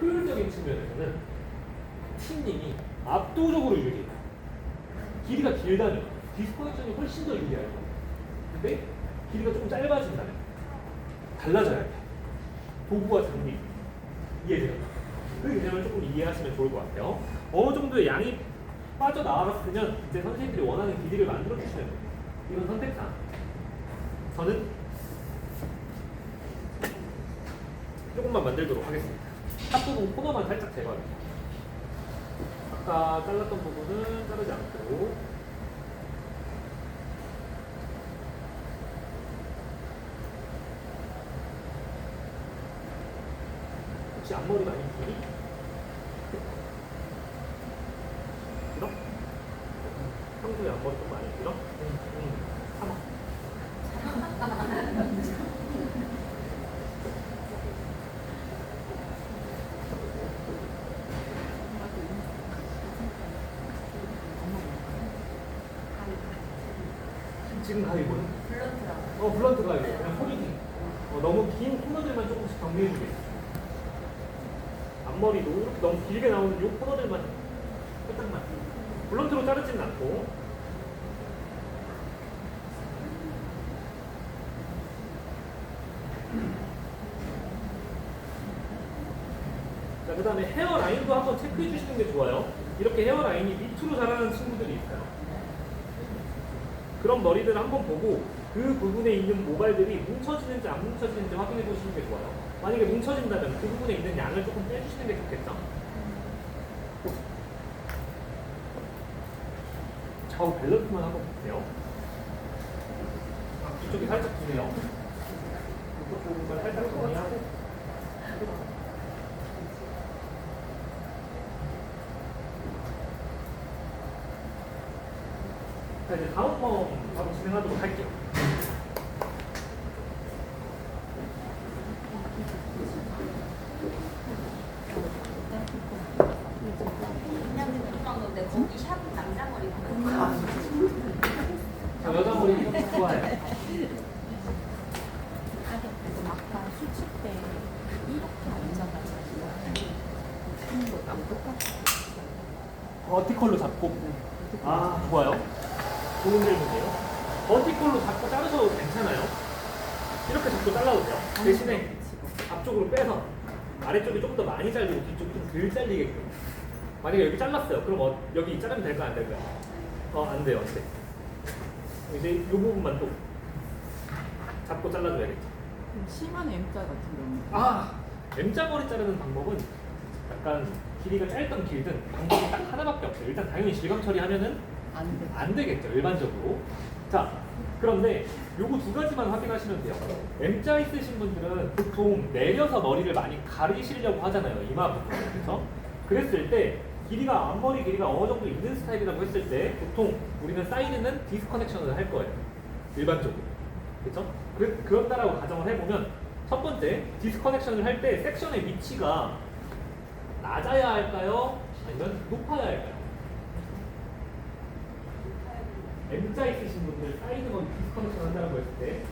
효율적인 측면에서는 틴닝이 압도적으로 유리해요. 길이가 길다면 디스커넥션이 훨씬 더 유리해요. 근데 길이가 조금 짧아진다면 달라져야 돼요. 도구와 장비 이해돼요? 그 개념을 조금 이해하시면 좋을 것 같아요. 어느 정도의 양이 빠져나왔으면 이제 선생님들이 원하는 길이를 만들어 주시면 돼요. 이건 선택사항. 저는 조금만 만들도록 하겠습니다. 앞부분 코너만 살짝 제거합니다. 아까 잘랐던 부분은 자르지 않고 혹시 앞머리 많이 길이? 길어? 평소에 앞머리 좀 많이 길어? 참아. 지금 가위 뭐야? 블런트라고. 블런트 가위. 그냥 포인팅. 너무 긴 코너들만 조금씩 정리해주겠어. 앞머리도 이렇게 너무 길게 나오는 이 코너들만 살짝만. 블런트로 자르지는 않고. 자, 그 다음에 헤어라인도 한번 체크해 주시는 게 좋아요. 이렇게 헤어라인이 밑으로 자라는 친구들이 있어요. 그런 머리들을 한번 보고 그 부분에 있는 모발들이 뭉쳐지는지 안 뭉쳐지는지 확인해 보시는 게 좋아요. 만약에 뭉쳐진다면 그 부분에 있는 양을 조금 빼주시는 게 좋겠죠. 좌우 밸런스만 한번 보세요. 이쪽이 살짝 두네요. 이쪽 부분을 살짝 정리하고 자, 이제 다음 번 바로 진행하도록 할게요. 그냥 건데 거기 샵은 남자 머리 저 여자 머리 좋아해요. 아까 수치 때 이렇게 앉아가지고 하는 것랑 똑같아. 버티컬로 잡고 좋아요. 좋은 질문이에요. 버티컬로 잡고 자르셔도 괜찮아요. 이렇게 잡고 잘라도 돼요. 대신에 앞쪽으로 빼서 아래쪽이 조금 더 많이 잘리고 뒤쪽이 좀 덜 잘리게끔. 만약에 여기 잘랐어요. 그럼 여기 자르면 될까요? 안 될까요? 안 돼요. 안 돼. 이제 이 부분만 또 잡고 잘라줘야겠죠. 심한 M자 같은 경우. M자 머리 자르는 방법은 약간 길이가 짧든 길든 방법이 딱 하나밖에 없어요. 일단 당연히 질감 처리하면은 안 돼. 안 되겠죠, 일반적으로. 자, 그런데 요거 두 가지만 확인하시면 돼요. M자 있으신 분들은 보통 내려서 머리를 많이 가리시려고 하잖아요, 이마부터. 그렇죠? 그랬을 때 길이가 앞머리 길이가 어느 정도 있는 스타일이라고 했을 때 보통 우리는 사이드는 디스커넥션을 할 거예요, 일반적으로. 그렇죠? 그런다라고 가정을 해보면 첫 번째 디스커넥션을 할 때 섹션의 위치가 낮아야 할까요? 아니면 높아야 할까요? M자 있으신 분들 사이드 머리 디스커넥션 한다고 했을 때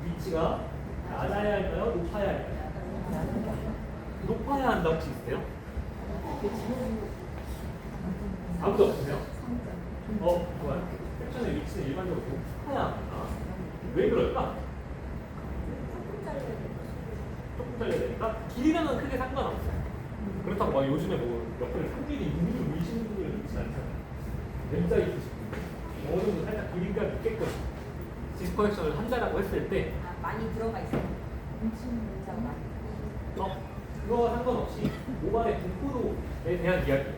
위치가 낮아야 할까요? 높아야 할까요? 높아야 한다 혹시 있으세요? 아무도 없으세요? 좋아요. 섹션의 위치는 일반적으로 높아야 합니다. 왜 그럴까? 조금 잘려야 되니까 길이랑은 크게 상관없어요. 그렇다고 막 요즘에 뭐 옆에 3mm, 6mm 미시는 분들 있지 않잖아요. M자 있으신 분들 어느 정도 살짝 그림감 있게끔 지수 커렉션을 한다라고 했을 때 아, 많이 들어가 있어요. 문자가 많이. 그거와 상관없이 모발의 분포도에 대한 이야기예요.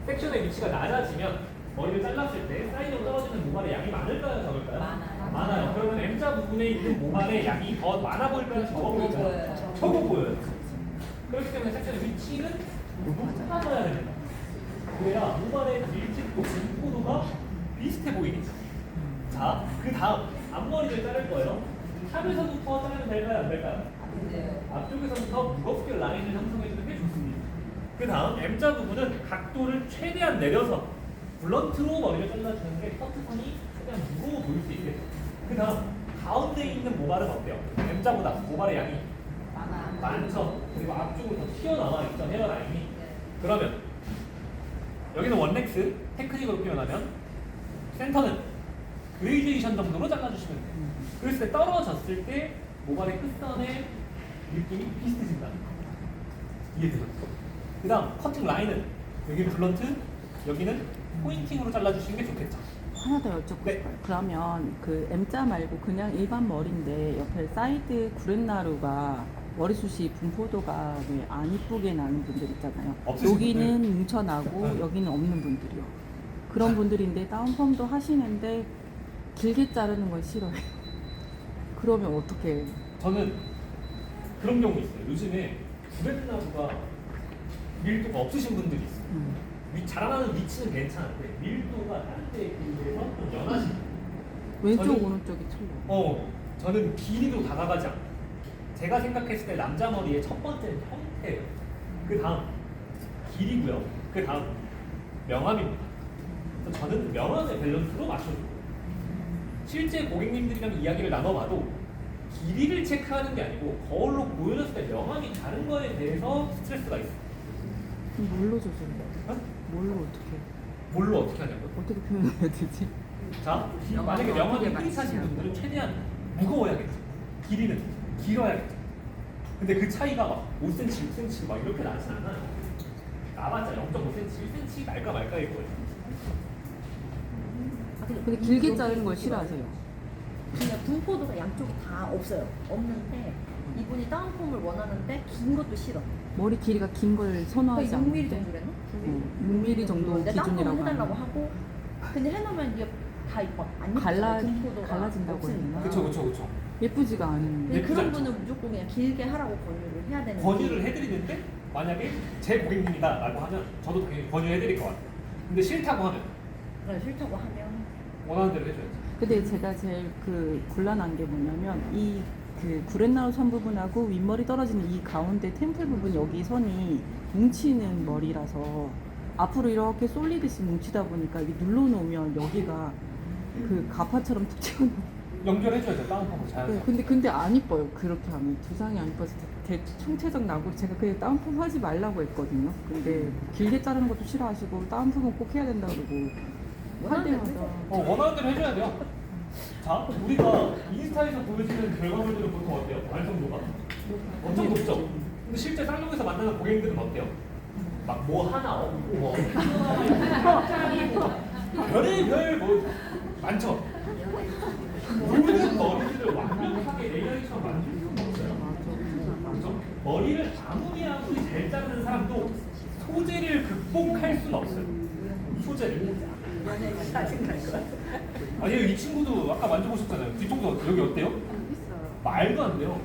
섹션의 위치가 낮아지면 머리를 잘랐을 때 사이드로 떨어지는 모발의 양이 많을까요, 적을까요? 많아요. 많아요. 그러면 M자 부분에 있는 모발의 양이 더 많아 보일까요, 적어 보일까요? 보여요. 적어 보여요. 그렇기 때문에 섹션의 위치는 높아져야 됩니다. 그래야 모발의 밀집도, 분포도가 비슷해 보이겠죠. 자, 그 다음 앞머리를 자를 거예요. 탑에서부터 자르면 될까요, 안 될까요? 네. 앞쪽에서부터 무겁게 라인을 형성해주는 게 좋습니다. 그 다음 M자 부분은 각도를 최대한 내려서 블런트로 머리를 잘라주는 게 커트선이 최대한 무거워 보일 수 있겠죠. 그 다음 가운데 있는 모발은 어때요? M자보다 모발의 양이 많죠. 그리고 앞쪽으로 더 튀어나와 있죠, 헤어라인이. 네. 그러면 여기는 원렉스, 테크닉으로 표현하면 센터는 그레이데이션 정도로 잘라주시면 돼요. 그랬을 때 떨어졌을 때 모발의 끝선의 느낌이 비슷해진다. 이해되죠? 그 다음 커팅 라인은 여기는 블런트, 여기는 포인팅으로 잘라주시는 게 좋겠죠. 하나 더 여쭙고 네. 싶어요. 그러면 그 M자 말고 그냥 일반 머리인데 옆에 사이드 구렛나루가 머리숱이 분포도가 왜 안 이쁘게 나는 분들 있잖아요. 없으신 여기는 뭉쳐나고 네. 여기는 없는 분들이요. 그런 분들인데 다운펌도 하시는데 길게 자르는 걸 싫어해요. 그러면 어떻게? 저는 그런 경우 있어요. 요즘에 구렛나루가 밀도가 없으신 분들이 있어요. 자라나는 위치는 괜찮은데 밀도가 다른 데에 비해서 좀 연하신 거예요. 왼쪽 저는- 오른쪽이 틀려. 저는 길이도 다가가지 않고 제가 생각했을 때 남자 머리의 첫 번째는 형태예요. 그 다음 길이고요. 그 다음 명암입니다. 그래서 저는 명암의 밸런스로 맞춰줘요. 실제 고객님들이랑 이야기를 나눠봐도 길이를 체크하는 게 아니고 거울로 보여줬을 때 명암이 다른 거에 대해서 스트레스가 있어요. 그럼 뭘로 조절해요? 어? 뭘로 어떻게? 뭘로 어떻게 하냐고요? 어떻게 표현해야 되지? 자, 명암을 만약에 명암이 어떻게 흐릿하신 맞추냐고. 분들은 최대한 무거워야겠죠. 길이는 길어야겠죠. 근데 그 차이가 막 5cm, 6cm 막 이렇게 나진 않아요. 나봤자 0.5cm, 1cm 날까 말까일 거예요. 근데 길게 자르는 걸 싫어하세요. 그냥 분포도가 양쪽이 다 없어요. 없는데 이분이 다운펌을 원하는데 긴 것도 싫어. 머리 길이가 긴 걸 선호하지 거의 6mm 않는데. 정도랬나? 6mm 정도 근데 기준이라고 다운펌 해달라고 하는데. 하고 근데 해놓으면 이게 다 이뻐. 안 갈라- 예쁘잖아. 분포도가 갈라진다고 없으니까. 했나? 그쵸. 예쁘지가 않은. 근데 예쁘지 그런 않죠. 분은 무조건 그냥 길게 하라고 권유를 해야 되는 권유를 해드리는데 만약에 제 고객님이다라고 하면 저도 당연히 권유해드릴 것 같아요. 근데 싫다고 하면 싫다고 하면 원하는 대로 해줘야죠. 근데 제가 제일 그 곤란한 게 뭐냐면 이 그 구렛나루 선 부분하고 윗머리 떨어지는 이 가운데 템플 부분 여기 선이 뭉치는 머리라서 앞으로 이렇게 쏠리듯이 뭉치다 보니까 이게 눌러놓으면 여기가 그 가파처럼 툭 튀어나와요. 연결해줘야죠. 다운펌을 잘. 네, 근데 안 이뻐요. 그렇게 하면 두상이 안 이뻐서 총체적 낙오로 제가 그냥 다운펌 하지 말라고 했거든요. 근데 길게 자르는 것도 싫어하시고 다운펌은 꼭 해야 된다 그러고 할 때마다 원하는 대로 해줘야 돼요. 자, 우리가 인스타에서 보여주는 결과물들은 보통 어때요? 완성도가 엄청 높죠? 근데 실제 살롱에서 만나는 고객님들은 어때요? 막 뭐 하나 없고 뭐 갑자기 뭐 별의별 뭐 많죠? 모든 머리들을 완벽하게 AI처럼 만들 수는 없어요. 그렇죠? 머리를 아무리 잘 자르는 사람도 소재를 극복할 수는 없어요. 소재를. 아니 이 친구도 아까 만져보셨잖아요. 뒤쪽도 여기 어때요? 말도 안 돼요.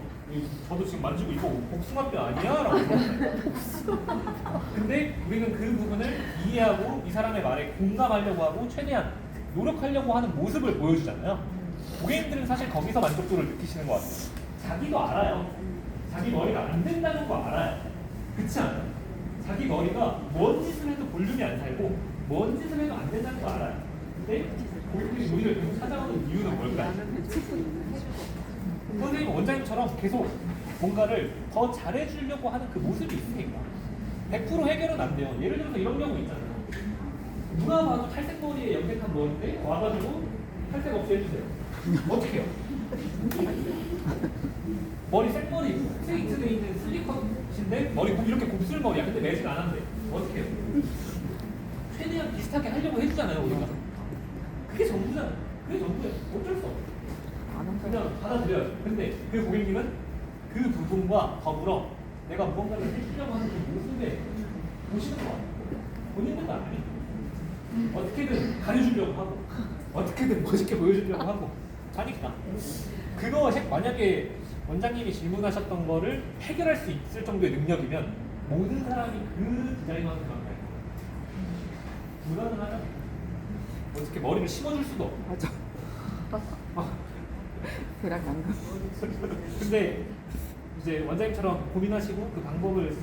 저도 지금 만지고 이거 복숭아뼈 아니야? 라고 물어봤어요. 근데 우리는 그 부분을 이해하고 이 사람의 말에 공감하려고 하고 최대한 노력하려고 하는 모습을 보여주잖아요. 고객님들은 사실 거기서 만족도를 느끼시는 것 같아요. 자기도 알아요. 자기 머리가 안 된다는 거 알아요. 그렇지 않아요? 자기 머리가 뭔 짓을 해도 볼륨이 안 살고 뭔 짓을 해도 안 된다는 거 알아요. 근데 고객들이 우리를 계속 찾아오는 이유는 뭘까요? 선생님 원장님처럼 계속 뭔가를 더 잘해주려고 하는 그 모습이 있으니까 100% 해결은 안 돼요. 예를 들어서 이런 경우 있잖아요. 누가 봐도 탈색 머리에 염색한 머리인데 와가지고 탈색 없이 해주세요. 어떻게 해요? 머리 생머리 스트레이트돼 있는 슬리컷인데 머리 이렇게 곱슬머리야. 근데 매직 안 한대. 어떻게 해요? 최대한 비슷하게 하려고 해주잖아요 우리가. 그게 전부잖아요. 받아들여요. 근데 그 고객님은 그 부분과 더불어 내가 무언가를 해주려고 하는 그 모습에 보시는 거 같아요. 본인들도 안 해. 어떻게든 가려주려고 하고 어떻게든 멋있게 보여주려고 하고 하니까 그거 만약에 원장님이 질문하셨던 거를 해결할 수 있을 정도의 능력이면 모든 사람이 그 디자인하는 사람 갈 거예요. 불가능하잖아. 어떻게 머리를 심어줄 수도 없고. 맞아. 대략 감금. 근데 이제 원장님처럼 고민하시고 그 방법을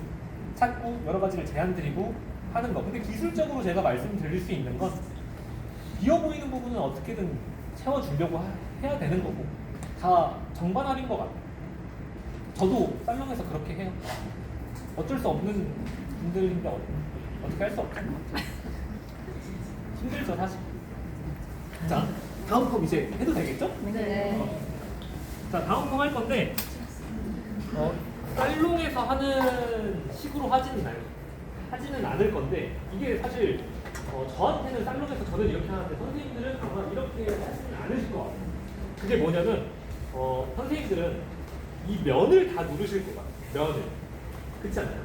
찾고 여러 가지를 제안드리고 하는 거. 근데 기술적으로 제가 말씀드릴 수 있는 건 비어 보이는 부분은 어떻게든 채워주려고 해야 되는 거고 다 정반합인 것 같아요. 저도 살롱에서 그렇게 해요. 어쩔 수 없는 분들인데 어떻게 할 수 없죠. 힘들죠 사실. 자 다음 컵 이제 해도 되겠죠? 네. 자 다음 컵 할 건데 살롱에서 하는 식으로 하지는 않을 건데 이게 사실 저한테는 살롱에서 저는 이렇게 하는데 선생님들은 아마 이렇게 하지는 않으실 것 같아요. 그게 뭐냐면 선생님들은 이 면을 다 누르실 것 같아요. 면을. 그렇지 않나요?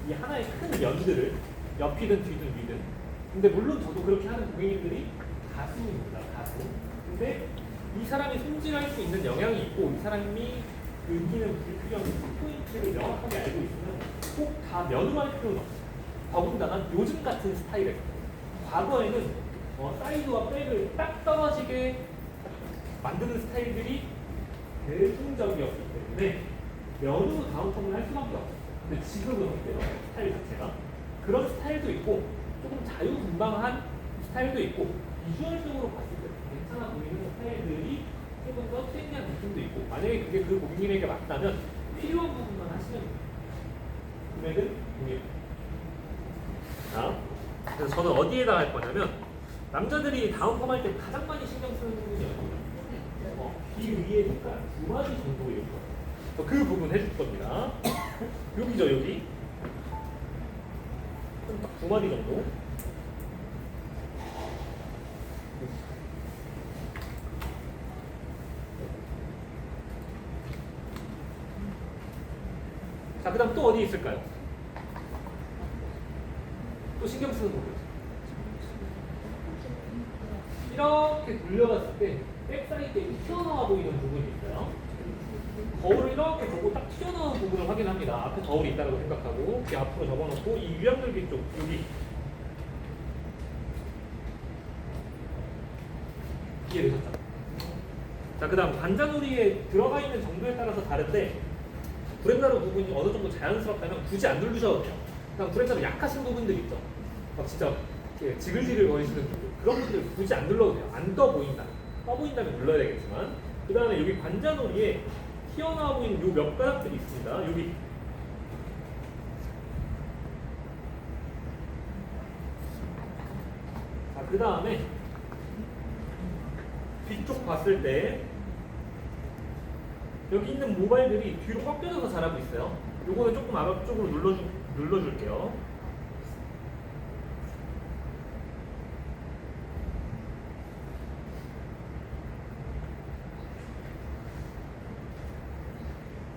이 하나의 큰 면들을 옆이든 뒤든 위든. 근데 물론 저도 그렇게 하는 고객님들이 다수입니다. 다수. 근데 이 사람이 손질할 수 있는 영향이 있고 이 사람이 느끼는 불필요한 포인트를 명확하게 알고 있으면 꼭 다 면으로 할 필요는 없어요. 더군다나 요즘 같은 스타일에 과거에는 사이드와 백을 딱 떨어지게 만드는 스타일들이 대중적이었기 때문에 면으로 다운펌을 할 수밖에 없어요. 근데 지금은 어때요? 스타일 자체가 그런 스타일도 있고 조금 자유분방한 스타일도 있고 비주얼적으로 봤을 때 괜찮아 보이는 스타일들이 조금 더 트렌디한 느낌도 있고 만약에 그게 그 고객님에게 맞다면 필요한 부분만 하시면 됩니다. 금액은 공유입니다. 자, 그래서 저는 어디에다 할 거냐면 남자들이 다운펌 할 때 가장 많이 신경 쓰는 부분이 어디예요? 이 위에 색깔 2마디 정도의 그 부분 해줄 겁니다. 여기죠 여기 딱 2마디 정도. 자, 그 다음 또 어디 있을까요? 또 신경 쓰는 부분. 이렇게 돌려봤을 때 백사이드에 튀어나와 보이는 부분이 있어요. 거울을 이렇게 보고 딱 튀어나온 부분을 확인합니다. 앞에 거울이 있다고 생각하고 이렇게 앞으로 접어놓고 이 유양돌기 쪽 여기 이해되셨죠? 자, 그 다음 관자놀이에 들어가 있는 정도에 따라서 다른데 브랜나루 부분이 어느 정도 자연스럽다면 굳이 안 누르셔도 돼요. 그냥 브랜나루 약하신 부분들 있죠. 막 진짜 이렇게 지글지글 거리시는 분들 그런 분들 굳이 안 눌러도 돼요. 안 떠 보인다. 떠 보인다면 눌러야 되겠지만 그 다음에 여기 관자놀이에 튀어나와 보이는 요 몇 가닥들이 있습니다. 여기 자, 그 다음에 뒤쪽 봤을 때 여기 있는 모발들이 뒤로 꺾여져서 자라고 있어요. 요거는 조금 앞쪽으로 눌러줄게요.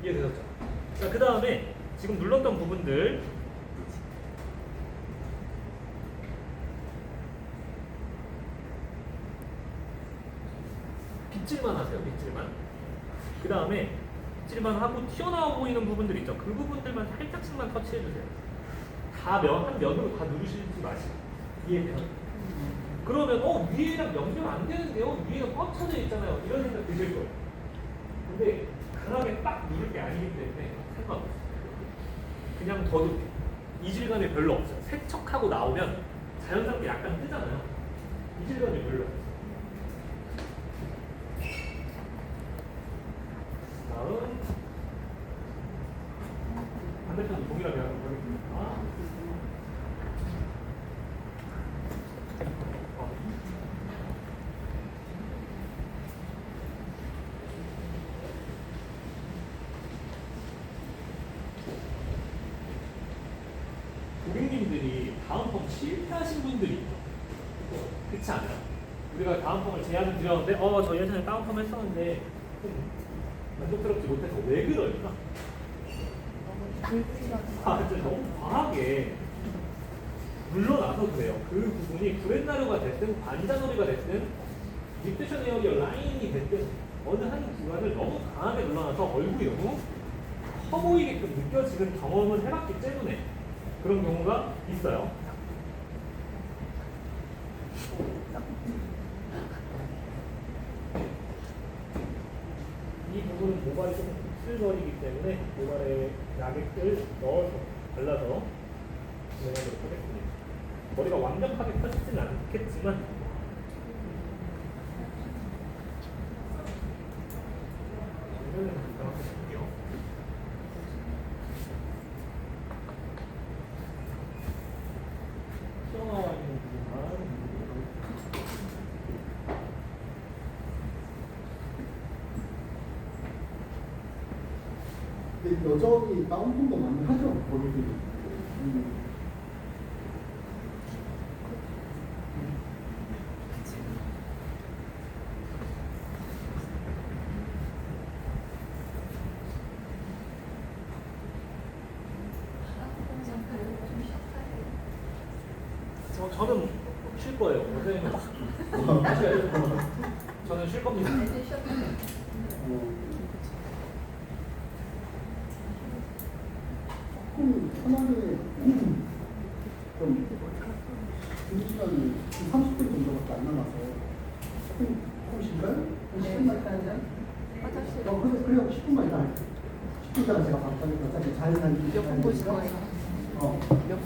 이해되셨죠? 자, 그 다음에 지금 눌렀던 부분들 빗질만 하세요. 빗질만. 그 다음에 빗질만 하고 튀어나와 보이는 부분들 있죠. 그 부분들만 살짝씩만 터치해주세요. 한 면으로 다 누르시지 마시고. 이해돼요? 그러면 위에랑 연결 안 되는데요? 위에가 꽉 차져 있잖아요. 이런 생각 드실 거예요. 근데 강하게 딱 누를 게 아니기 때문에 상관없어요. 그냥 더 이질감이 별로 없어요. 세척하고 나오면 자연스럽게 약간 뜨잖아요. 이질감이 별로 없어요. 다음 반대편 동일하게 하겠습니다. 고객님들이 다운펌 실패하신 분들이 있죠. 그렇지 않아요? 우리가 다운펌을 제안을 드렸는데 저 예전에 다운펌 했었는데 좀 만족스럽지 못해서 왜 그럴까? 진짜 너무 과하게 물러나서 그래요. 그 부분이 구렛나루가 됐든 관자놀이가 됐든 딥테션 에어리어 라인이 됐든 어느 한 구간을 너무 강하게 눌러놔서 얼굴이 너무 커 보이게끔 느껴지는 경험을 해봤기 때문에 그런 경우가 있어요. 이 부분은 모발이 조금 곱슬거리기 때문에 모발에 약액을 넣어서 발라서 진행하도록 하겠습니다. 머리가 완벽하게 펴지지는 않겠지만 정면을 이상하게 볼게요. 튀어나와 있는 부분만 근데 여전히 다운펌도 많이 하죠, 거기들이. 저는 쉴 거예요. 선생님은 쉬어야죠. 저는 쉴 겁니다. 조금 편하게 좀 2시간이 30분 정도밖에 안 남아서 조금 쉴까요? 한 10분만 있다니까? 그래요. 10분만 있다. 10분 있다가 제가 바꿔니까 어차피 자연한 몇 분 보실 거예요? 몇